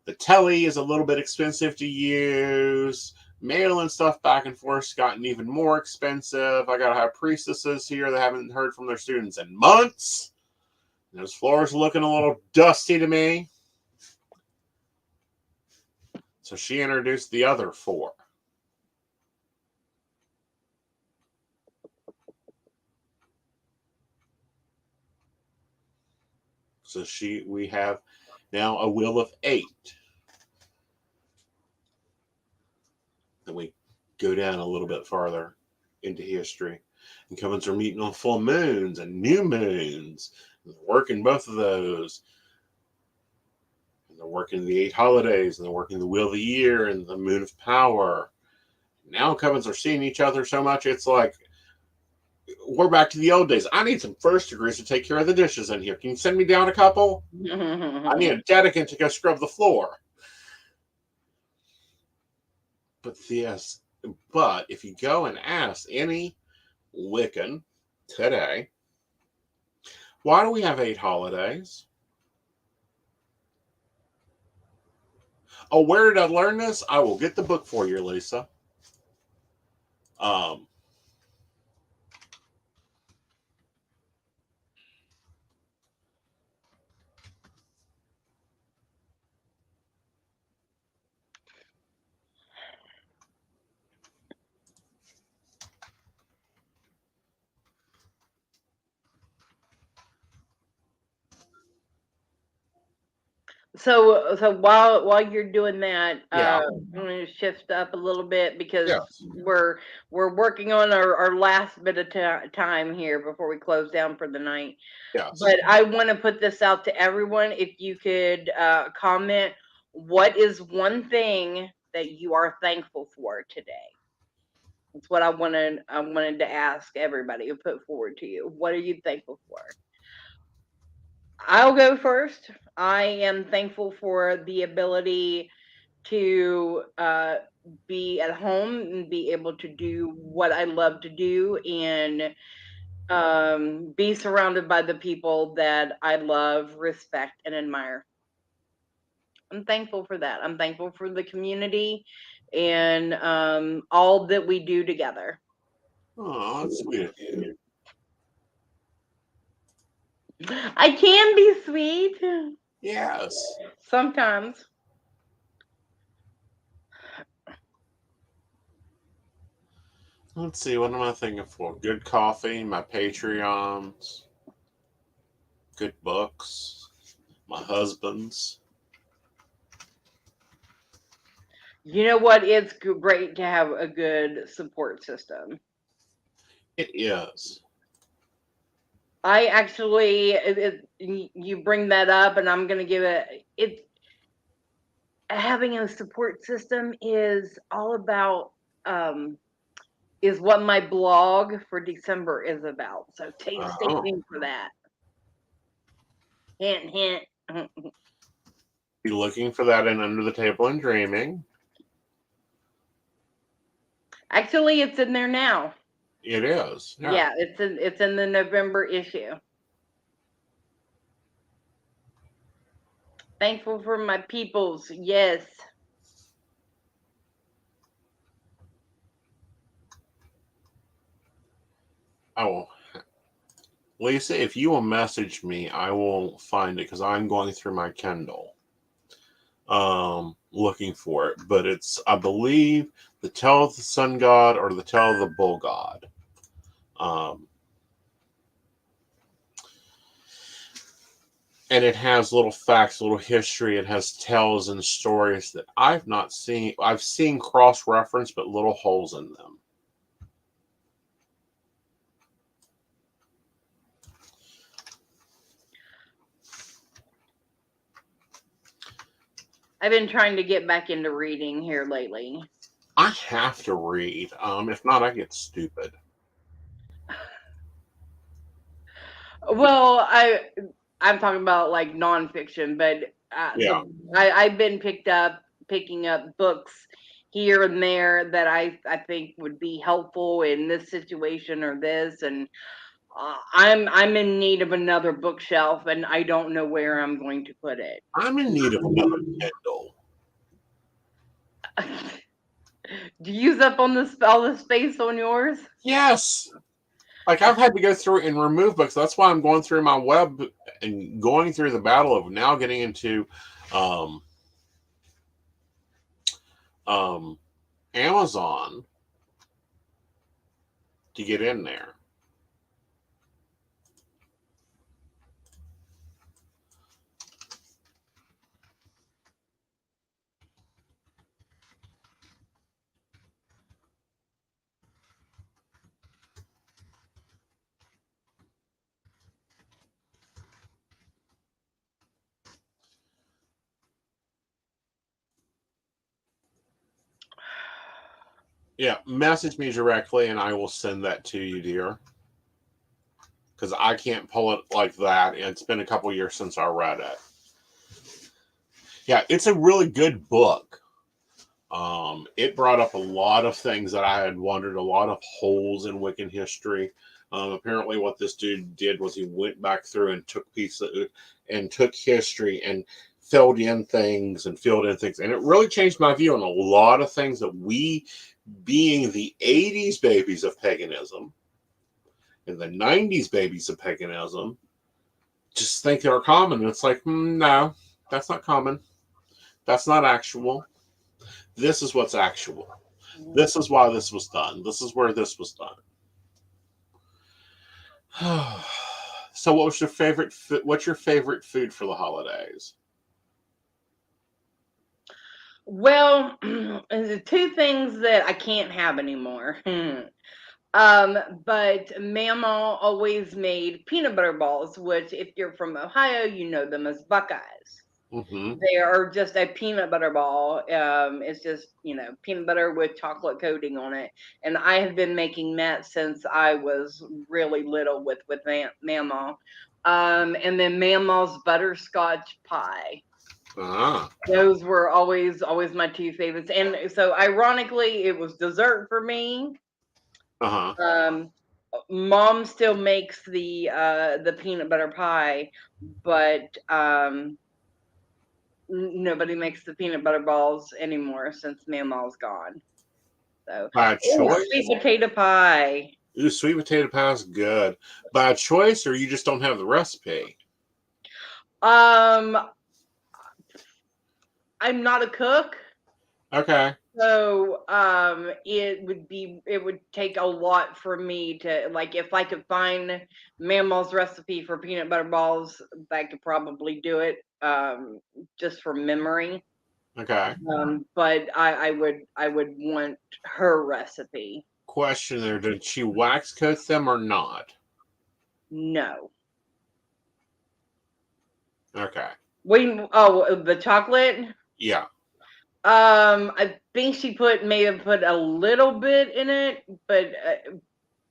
Speaker 1: The telly is a little bit expensive to use. Mailing stuff back and forth has gotten even more expensive. I got to have priestesses here that haven't heard from their students in months. And those floors are looking a little dusty to me. So she introduced the other 4. So we have now a wheel of 8. Then we go down a little bit farther into history. And covens are meeting on full moons and new moons. And they're working both of those. And they're working the 8 holidays. And they're working the wheel of the year and the moon of power. Now covens are seeing each other so much, it's like, we're back to the old days. I need some first degrees to take care of the dishes in here. Can you send me down a couple? I need a dedicant to go scrub the floor. But yes, But if you go and ask any Wiccan today, why do we have 8 holidays? Oh, where did I learn this? I will get the book for you, Lisa. Um,
Speaker 2: So while you're doing that,
Speaker 1: yeah,
Speaker 2: I'm going to shift up a little bit because
Speaker 1: yes,
Speaker 2: we're working on our last bit of time here before we close down for the night.
Speaker 1: yes.
Speaker 2: But I want to put this out to everyone. If you could comment, what is one thing that you are thankful for today? That's what I wanted to ask everybody and put forward to you. What are you thankful for? I'll go first. I am thankful for the ability to be at home and be able to do what I love to do and be surrounded by the people that I love, respect, and admire. I'm thankful for that. I'm thankful for the community and all that we do together.
Speaker 1: Oh, that's sweet of you.
Speaker 2: I can be sweet
Speaker 1: Yes.
Speaker 2: sometimes.
Speaker 1: Let's see, what am I thinking for? Good coffee, my Patreons, good books, my husband's.
Speaker 2: You know what? It's great to have a good support system.
Speaker 1: It is.
Speaker 2: I actually, you bring that up, and I'm gonna give it. Having a support system is all about is what my blog for December is about. So stay
Speaker 1: Oh,
Speaker 2: tuned for that. Hint, hint.
Speaker 1: be looking for that in Under the Table and Dreaming.
Speaker 2: Actually, it's in there now.
Speaker 1: It is. Yeah.
Speaker 2: Yeah, it's in the November issue. Thankful for my peoples. Yes.
Speaker 1: Oh, Lisa, if you will message me, I will find it because I'm going through my Kindle, looking for it. But it's, I believe, the Tale of the Sun God or the Tale of the Bull God. Um, and it has little facts, little history. It has tales and stories that I've not seen. I've seen cross reference, but little holes in them.
Speaker 2: I've been trying to get back into reading here lately.
Speaker 1: I have to read. If not, I get stupid.
Speaker 2: Well, I'm talking about like nonfiction, but
Speaker 1: Yeah,
Speaker 2: I've been picking up books here and there that I think would be helpful in this situation or this, and I'm in need of another bookshelf, and I don't know where I'm going to put it.
Speaker 1: I'm in need of another Kindle.
Speaker 2: Do you use up on all the space on yours?
Speaker 1: Yes. Like I've had to go through and remove books. That's why I'm going through my web and going through the battle of now getting into um, um, Amazon to get in there. Yeah, message me directly and I will send that to you, dear. Because I can't pull it like that. It's been a couple years since I read it. Yeah, it's a really good book. It brought up a lot of things that I had wondered, a lot of holes in Wiccan history. Apparently, what this dude did was he went back through and took pieces and took history and filled in things and filled in things, and it really changed my view on a lot of things that we, being the '80s babies of paganism and the '90s babies of paganism, just think they're common. And it's like, no, that's not common. That's not actual. This is what's actual. This is why this was done. This is where this was done. So, what was your favorite? What's your favorite food for the holidays?
Speaker 2: Well, the two things that I can't have anymore. But Mama always made peanut butter balls, which, if you're from Ohio, you know them as Buckeyes.
Speaker 1: Mm-hmm.
Speaker 2: They are just a peanut butter ball. It's just, peanut butter with chocolate coating on it. And I have been making that since I was really little with Mama. And then Mama's butterscotch pie.
Speaker 1: Ah.
Speaker 2: Those were always my two favorites. And so ironically, it was dessert for me.
Speaker 1: Uh huh.
Speaker 2: Um, Mom still makes the peanut butter pie, but nobody makes the peanut butter balls anymore since Mama's gone. So,
Speaker 1: Bad
Speaker 2: sweet
Speaker 1: choice.
Speaker 2: potato pie.
Speaker 1: Ooh, sweet potato pie is good. Bad choice, or you just don't have the recipe.
Speaker 2: Um, I'm not a cook.
Speaker 1: Okay.
Speaker 2: So it would take a lot for me to, like, if I could find Mama's recipe for peanut butter balls, I could probably do it just from memory.
Speaker 1: Okay.
Speaker 2: But I would want her recipe.
Speaker 1: Question there: did she wax coat them or not?
Speaker 2: No.
Speaker 1: Okay.
Speaker 2: The chocolate.
Speaker 1: Yeah.
Speaker 2: I think she may have put a little bit in it, but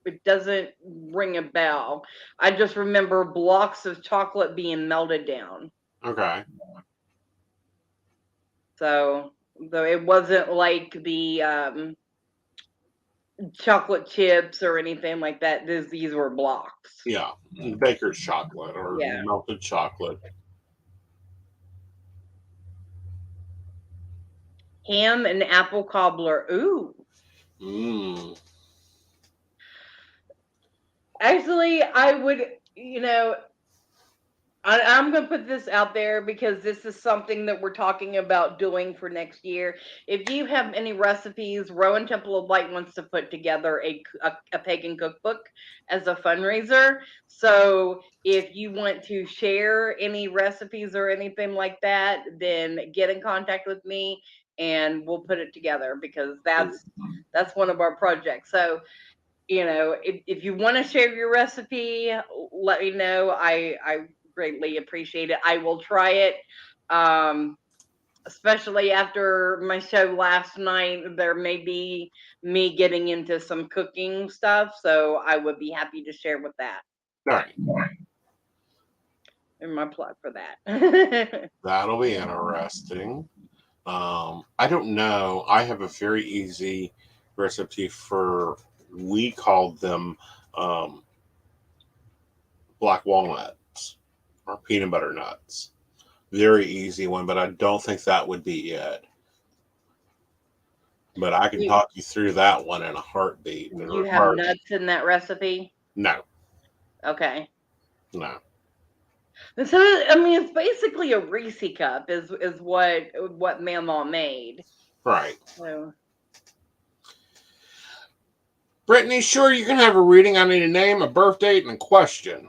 Speaker 2: it doesn't ring a bell. I just remember blocks of chocolate being melted down.
Speaker 1: Okay.
Speaker 2: So, though it wasn't like the chocolate chips or anything like that. These were blocks.
Speaker 1: Yeah. Baker's chocolate or
Speaker 2: Yeah.
Speaker 1: melted chocolate.
Speaker 2: Ham and apple cobbler. Ooh.
Speaker 1: Mmm.
Speaker 2: Actually, I would, I'm going to put this out there because this is something that we're talking about doing for next year. If you have any recipes, Rowan Temple of Light wants to put together a pagan cookbook as a fundraiser. So if you want to share any recipes or anything like that, then get in contact with me and we'll put it together because that's one of our projects. So if you want to share your recipe, let me know. I greatly appreciate it. I will try it. Um, Especially after my show last night, there may be me getting into some cooking stuff, so I would be happy to share with that.
Speaker 1: All right.
Speaker 2: And my plug for that.
Speaker 1: That'll be interesting. I don't know. I have a very easy recipe for, we called them um, black walnuts or peanut butter nuts. Very easy one, but I don't think that would be it. But I can
Speaker 2: you,
Speaker 1: talk you through that one in a heartbeat.
Speaker 2: you have nuts in that recipe?
Speaker 1: No,
Speaker 2: Okay.
Speaker 1: no.
Speaker 2: So I mean, it's basically a Reese cup, is what Mama made.
Speaker 1: Right.
Speaker 2: So
Speaker 1: Brittany, sure, you can have a reading. I need a name, a birth date, and a question.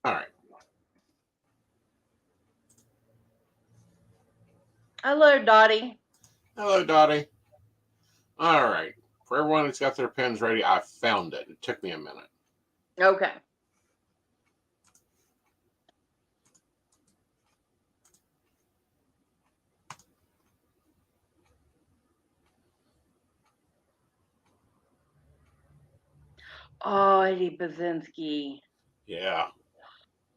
Speaker 1: All right.
Speaker 2: hello, Dottie.
Speaker 1: Hello, Dottie. All right. For everyone that's got their pens ready, I found it. It took me a minute.
Speaker 2: Okay. Oh, Eddie Bazinski.
Speaker 1: Yeah.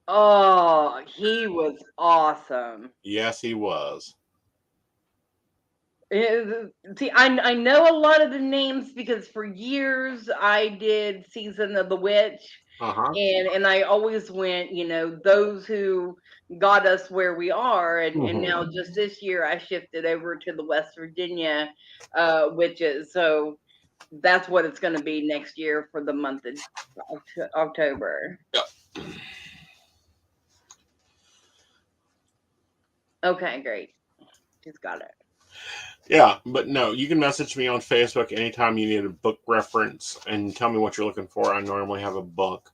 Speaker 2: Oh, he was awesome.
Speaker 1: Yes, he was.
Speaker 2: See, I know a lot of the names because for years I did Season of the Witch,
Speaker 1: Uh-huh.
Speaker 2: and I always went, those who got us where we are, and now
Speaker 1: Mm-hmm.
Speaker 2: just this year I shifted over to the West Virginia witches, so that's what it's going to be next year for the month of October.
Speaker 1: Yep.
Speaker 2: Okay, great. She's got it.
Speaker 1: Yeah, but no, you can message me on Facebook anytime you need a book reference and tell me what you're looking for. I normally have a book.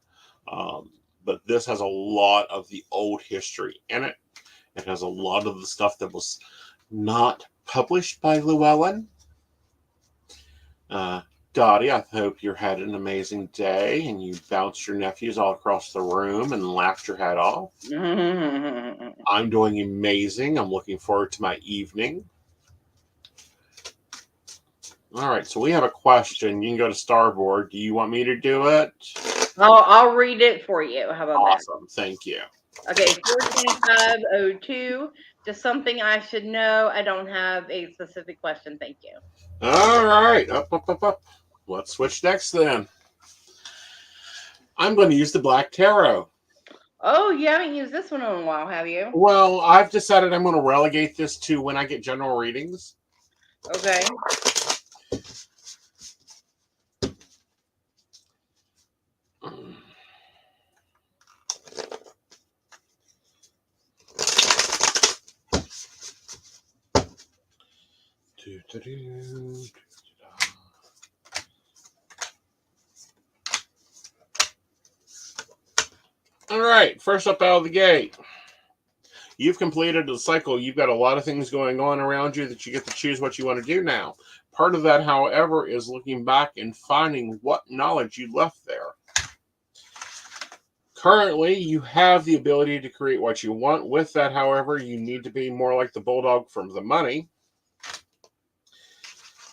Speaker 1: Um, but this has a lot of the old history in it. It has a lot of the stuff that was not published by Llewellyn. Uh, Dottie, I hope you had an amazing day and you bounced your nephews all across the room and laughed your head off. I'm doing amazing. I'm looking forward to my evening. All right, so we have a question. You can go to Starboard. Do you want me to do it?
Speaker 2: I'll read it for you. How about that?
Speaker 1: Awesome. Thank you.
Speaker 2: Okay, 42502. Just something I should know. I don't have a specific question. Thank you.
Speaker 1: All right. Up, up, up, up. Let's switch decks then. I'm going to use the Black Tarot.
Speaker 2: Oh, you haven't used this one in a while, have you?
Speaker 1: Well, I've decided I'm going to relegate this to when I get general readings.
Speaker 2: Okay.
Speaker 1: All right. First up out of the gate. You've completed the cycle. You've got a lot of things going on around you that you get to choose what you want to do now. Part of that, however, is looking back and finding what knowledge you left there. Currently, you have the ability to create what you want. With that, however, you need to be more like the bulldog from the money.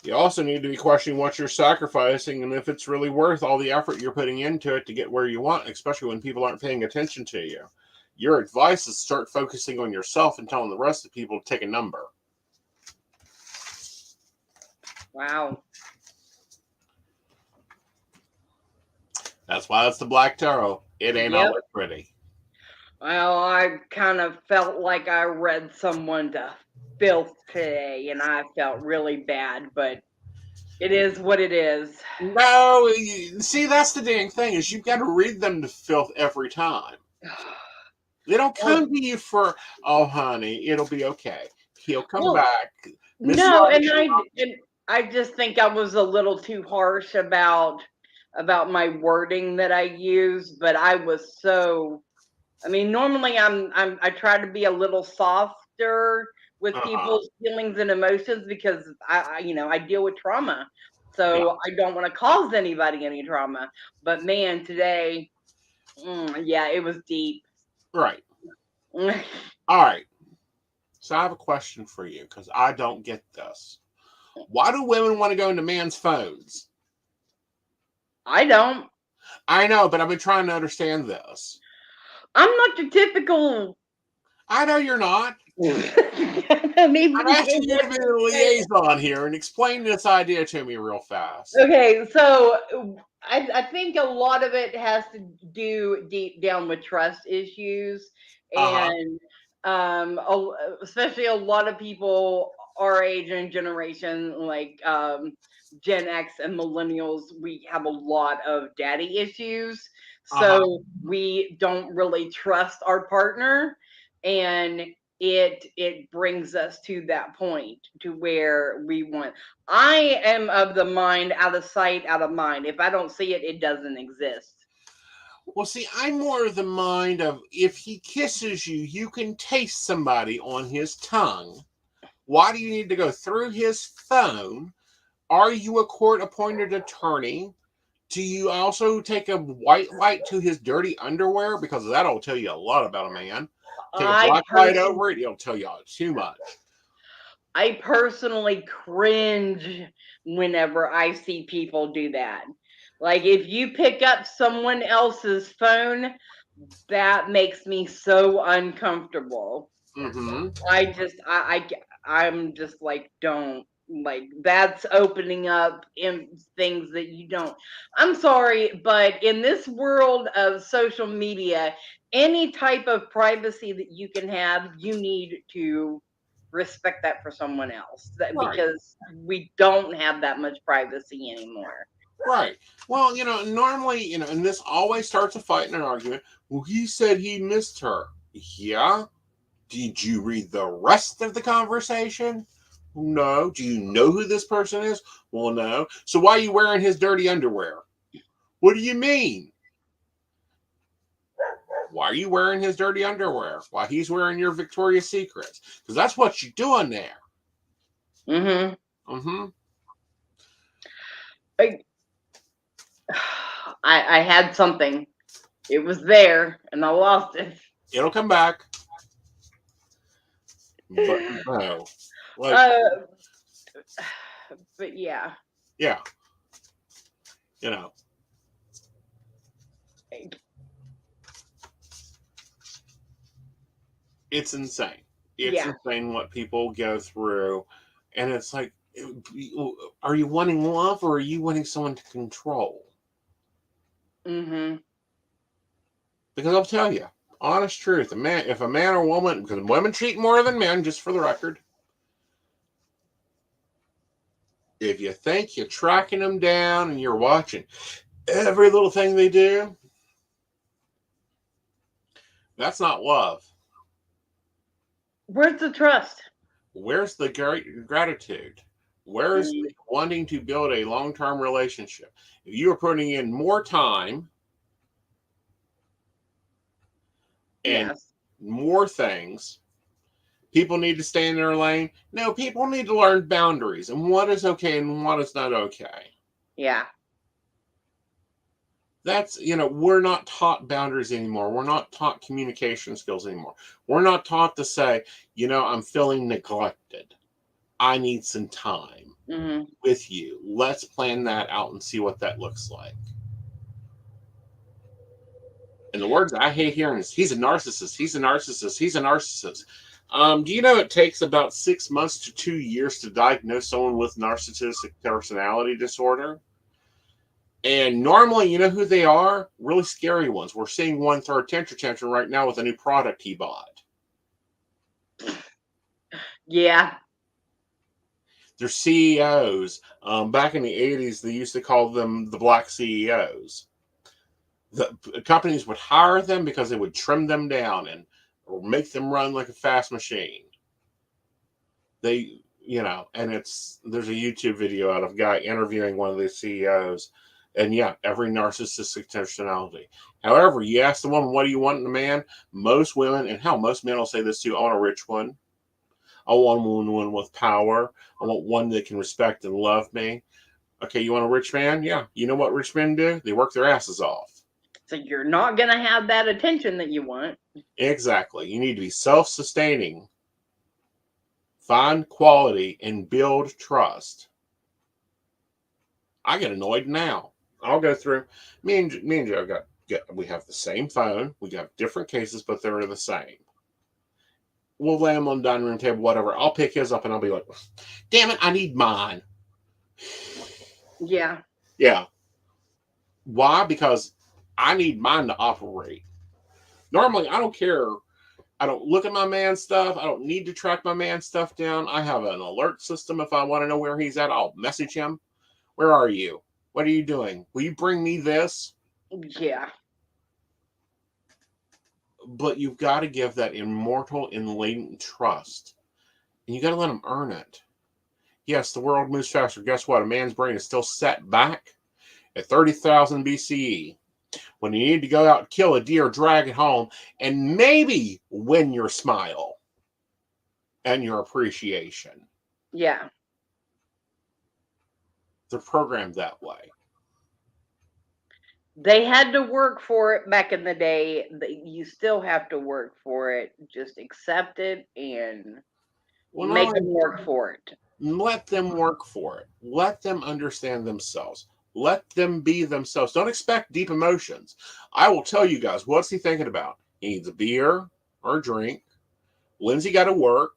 Speaker 1: You also need to be questioning what you're sacrificing and if it's really worth all the effort you're putting into it to get where you want, especially when people aren't paying attention to you. Your advice is start focusing on yourself and telling the rest of the people to take a number.
Speaker 2: Wow.
Speaker 1: That's why it's the Black Tarot. It ain't
Speaker 2: Yep.
Speaker 1: always pretty.
Speaker 2: Well, I kind of felt like I read someone to filth today, and I felt really bad, but it is what it is.
Speaker 1: No, see, that's the dang thing is you've got to read them to filth every time. They don't
Speaker 2: Well,
Speaker 1: come to you for, oh, honey, it'll be okay. He'll come
Speaker 2: well,
Speaker 1: back. Mr.
Speaker 2: no, and I just think I was a little too harsh about my wording that I used, but I was so. I mean, normally I try to be a little softer with
Speaker 1: Uh-huh.
Speaker 2: people's feelings and emotions because I deal with trauma,
Speaker 1: Yeah,
Speaker 2: so I don't want to cause anybody any trauma. But man, today, yeah, it was deep.
Speaker 1: right. All right. So I have a question for you because I don't get this. Why do women want to go into men's phones?
Speaker 2: I don't.
Speaker 1: I know, but I've been trying to understand this.
Speaker 2: I'm not your typical.
Speaker 1: I know you're not.
Speaker 2: I don't
Speaker 1: I'm
Speaker 2: even know
Speaker 1: asking you to
Speaker 2: what
Speaker 1: be
Speaker 2: to
Speaker 1: the
Speaker 2: say.
Speaker 1: liaison here and explain this idea to me real fast.
Speaker 2: Okay, so I think a lot of it has to do deep down with trust issues,
Speaker 1: Uh-huh.
Speaker 2: and especially a lot of people our age and generation, like Gen X and millennials, we have a lot of daddy issues,
Speaker 1: Uh-huh.
Speaker 2: so we don't really trust our partner, and it brings us to that point to where we want. I am of the mind, out of sight, out of mind. If I don't see it, it doesn't exist.
Speaker 1: Well, see, I'm more of the mind of if he kisses you, you can taste somebody on his tongue. Why do you need to go through his phone? Are you a court-appointed attorney? Do you also take a white light to his dirty underwear? Because that'll tell you a lot about a man. Take a
Speaker 2: I
Speaker 1: black light over it, it'll tell you too much.
Speaker 2: I personally cringe whenever I see people do that. Like if you pick up someone else's phone, that makes me so uncomfortable.
Speaker 1: Mm-hmm.
Speaker 2: I'm just like, don't, like, that's opening up in things that you don't. I'm sorry, but in this world of social media, any type of privacy that you can have, you need to respect that for someone else,
Speaker 1: Right.
Speaker 2: because we don't have that much privacy anymore.
Speaker 1: Right. Well, normally, and this always starts a fight and an argument. Well, he said he missed her. Yeah. Did you read the rest of the conversation? No. Do you know who this person is? Well, no. So why are you wearing his dirty underwear? What do you mean? Why are you wearing his dirty underwear? Why he's wearing your Victoria's Secrets? Because that's what you're doing there.
Speaker 2: Mm-hmm.
Speaker 1: Mm-hmm.
Speaker 2: I had something. It was there and I lost it.
Speaker 1: It'll come back. But no. Like,
Speaker 2: Uh, but yeah.
Speaker 1: yeah. You know. It's insane. It's
Speaker 2: Yeah.
Speaker 1: insane what people go through. And it's like, are you wanting love or are you wanting someone to control?
Speaker 2: Mm-hmm.
Speaker 1: Because I'll tell you, honest truth, if a man or woman, because women cheat more than men, just for the record. If you think you're tracking them down and you're watching every little thing they do, that's not love.
Speaker 2: Where's the trust?
Speaker 1: Where's the gratitude? Where's the wanting to build a long-term relationship? If you are putting in more time and
Speaker 2: Yes.
Speaker 1: more things, people need to stay in their lane. No, people need to learn boundaries and what is okay and what is not okay.
Speaker 2: Yeah.
Speaker 1: That's, we're not taught boundaries anymore. We're not taught communication skills anymore. We're not taught to say, I'm feeling neglected. I need some time with you. Let's plan that out and see what that looks like. And the words I hate hearing is, he's a narcissist. He's a narcissist. He's a narcissist. Do you know it takes about 6 months to 2 years to diagnose someone with narcissistic personality disorder? And normally, you know who they are? Really scary ones. We're seeing one throw a tantrum right now with a new product he bought.
Speaker 2: Yeah.
Speaker 1: They're CEOs. Back in the 80s, they used to call them the black CEOs. The companies would hire them because they would trim them down and or make them run like a fast machine. They, and there's a YouTube video out of a guy interviewing one of the CEOs. And yeah, every narcissistic personality. However, you ask the woman, what do you want in a man? Most women, and hell, most men will say this too, I want a rich one. I want one with power. I want one that can respect and love me. Okay, you want a rich man? Yeah. You know what rich men do? They work their asses off.
Speaker 2: So you're not going to have that attention that you want.
Speaker 1: Exactly. You need to be self-sustaining, find quality, and build trust. I get annoyed now. I'll go through. Me and Joe we have the same phone. We got different cases, but they're the same. We'll lay them on the dining room table, whatever. I'll pick his up and I'll be like, damn it, I need mine.
Speaker 2: Yeah.
Speaker 1: Yeah. Why? Because I need mine to operate. Normally, I don't care. I don't look at my man's stuff. I don't need to track my man's stuff down. I have an alert system. If I want to know where he's at, I'll message him. Where are you? What are you doing? Will you bring me this?
Speaker 2: Yeah.
Speaker 1: But you've got to give that immortal and latent trust. And you got to let him earn it. Yes, the world moves faster. Guess what? A man's brain is still set back at 30,000 BCE. When you need to go out and kill a deer, drag it home, and maybe win your smile. and your appreciation.
Speaker 2: Yeah.
Speaker 1: They're programmed that way.
Speaker 2: They had to work for it back in the day. You still have to work for it. Just accept it and make them work for it.
Speaker 1: Let them work for it. Let them understand themselves. Let them be themselves. Don't expect deep emotions. I will tell you guys, what's he thinking about? He needs a beer or a drink. When's he got to work?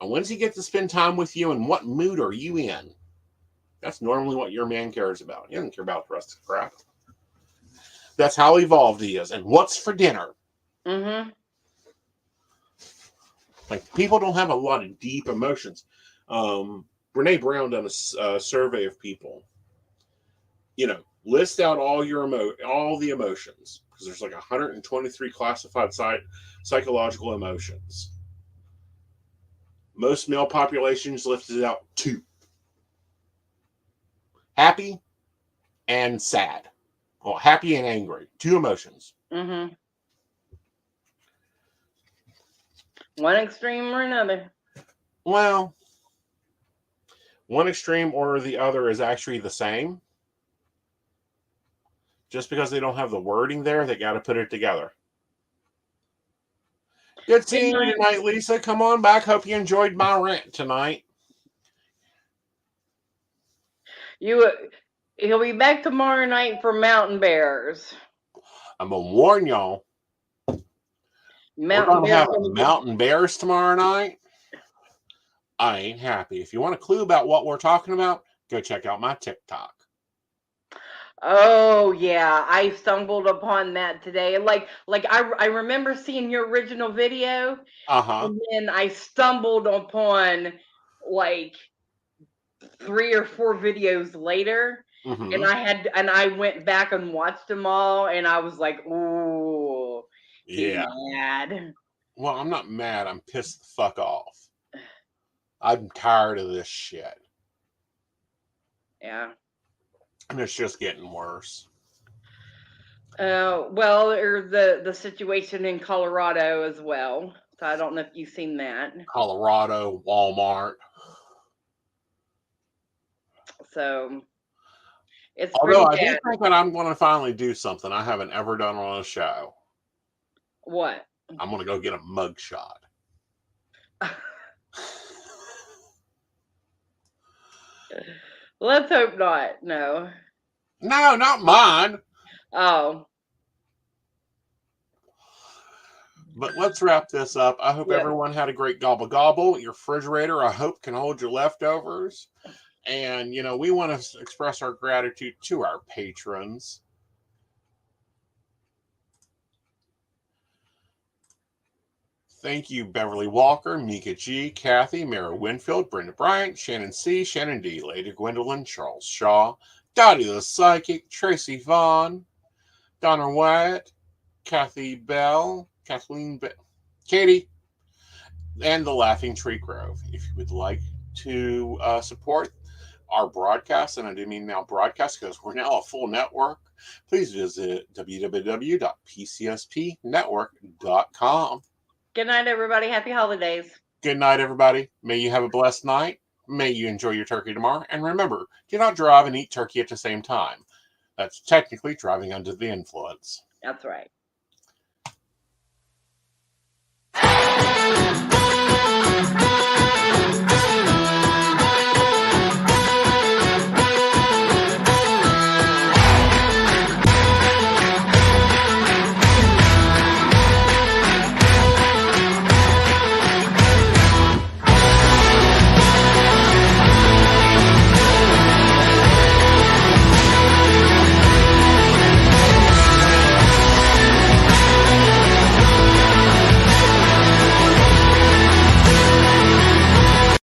Speaker 1: And when's he get to spend time with you? And what mood are you in? That's normally what your man cares about. He doesn't care about the rest of the crap. That's how evolved he is. And what's for dinner?
Speaker 2: Mm-hmm.
Speaker 1: Like, people don't have a lot of deep emotions. Brene Brown done a survey of people. List out all the emotions, because there's like 123 classified psychological emotions. Most male populations lifted out 2: happy and sad. Well, happy and angry, 2 emotions.
Speaker 2: Mm-hmm. One extreme or another.
Speaker 1: Well, one extreme or the other is actually the same. Just because they don't have the wording there, they got to put it together. Good seeing you tonight, Lisa. Come on back. Hope you enjoyed my rant tonight.
Speaker 2: He'll be back tomorrow night for Mountain Bears.
Speaker 1: I'm going to warn y'all. We're going to have mountain bears tomorrow night. I ain't happy. If you want a clue about what we're talking about, go check out my TikTok.
Speaker 2: Oh yeah, I stumbled upon that today. Like I remember seeing your original video, and then I stumbled upon like 3 or 4 videos later, and I went back and watched them all, and I was like, "Ooh, he's mad."
Speaker 1: Well, I'm not mad. I'm pissed the fuck off. I'm tired of this shit.
Speaker 2: Yeah.
Speaker 1: And it's just getting worse.
Speaker 2: Well, there's the situation in Colorado as well. So I don't know if you've seen that.
Speaker 1: Colorado, Walmart.
Speaker 2: So it's
Speaker 1: although
Speaker 2: pretty
Speaker 1: I
Speaker 2: bad.
Speaker 1: do think that I'm going to finally do something I haven't ever done on a show.
Speaker 2: What?
Speaker 1: I'm going to go get a mugshot.
Speaker 2: Let's hope not. No.
Speaker 1: No, not mine.
Speaker 2: Oh.
Speaker 1: But let's wrap this up. I hope everyone had a great gobble gobble. Your refrigerator, I hope, can hold your leftovers. And, we want to express our gratitude to our patrons. Thank you, Beverly Walker, Mika G, Kathy, Mara Winfield, Brenda Bryant, Shannon C, Shannon D, Lady Gwendolyn, Charles Shaw, Dottie the Psychic, Tracy Vaughn, Donna Wyatt, Kathy Bell, Kathleen Bell, Katie, and the Laughing Tree Grove. If you would like to support our broadcast, and I do mean now broadcast because we're now a full network, please visit www.pcspnetwork.com.
Speaker 2: Good night, everybody. Happy holidays.
Speaker 1: Good night, everybody. May you have a blessed night. May you enjoy your turkey tomorrow. And remember, do not drive and eat turkey at the same time. That's technically driving under the influence.
Speaker 2: That's right.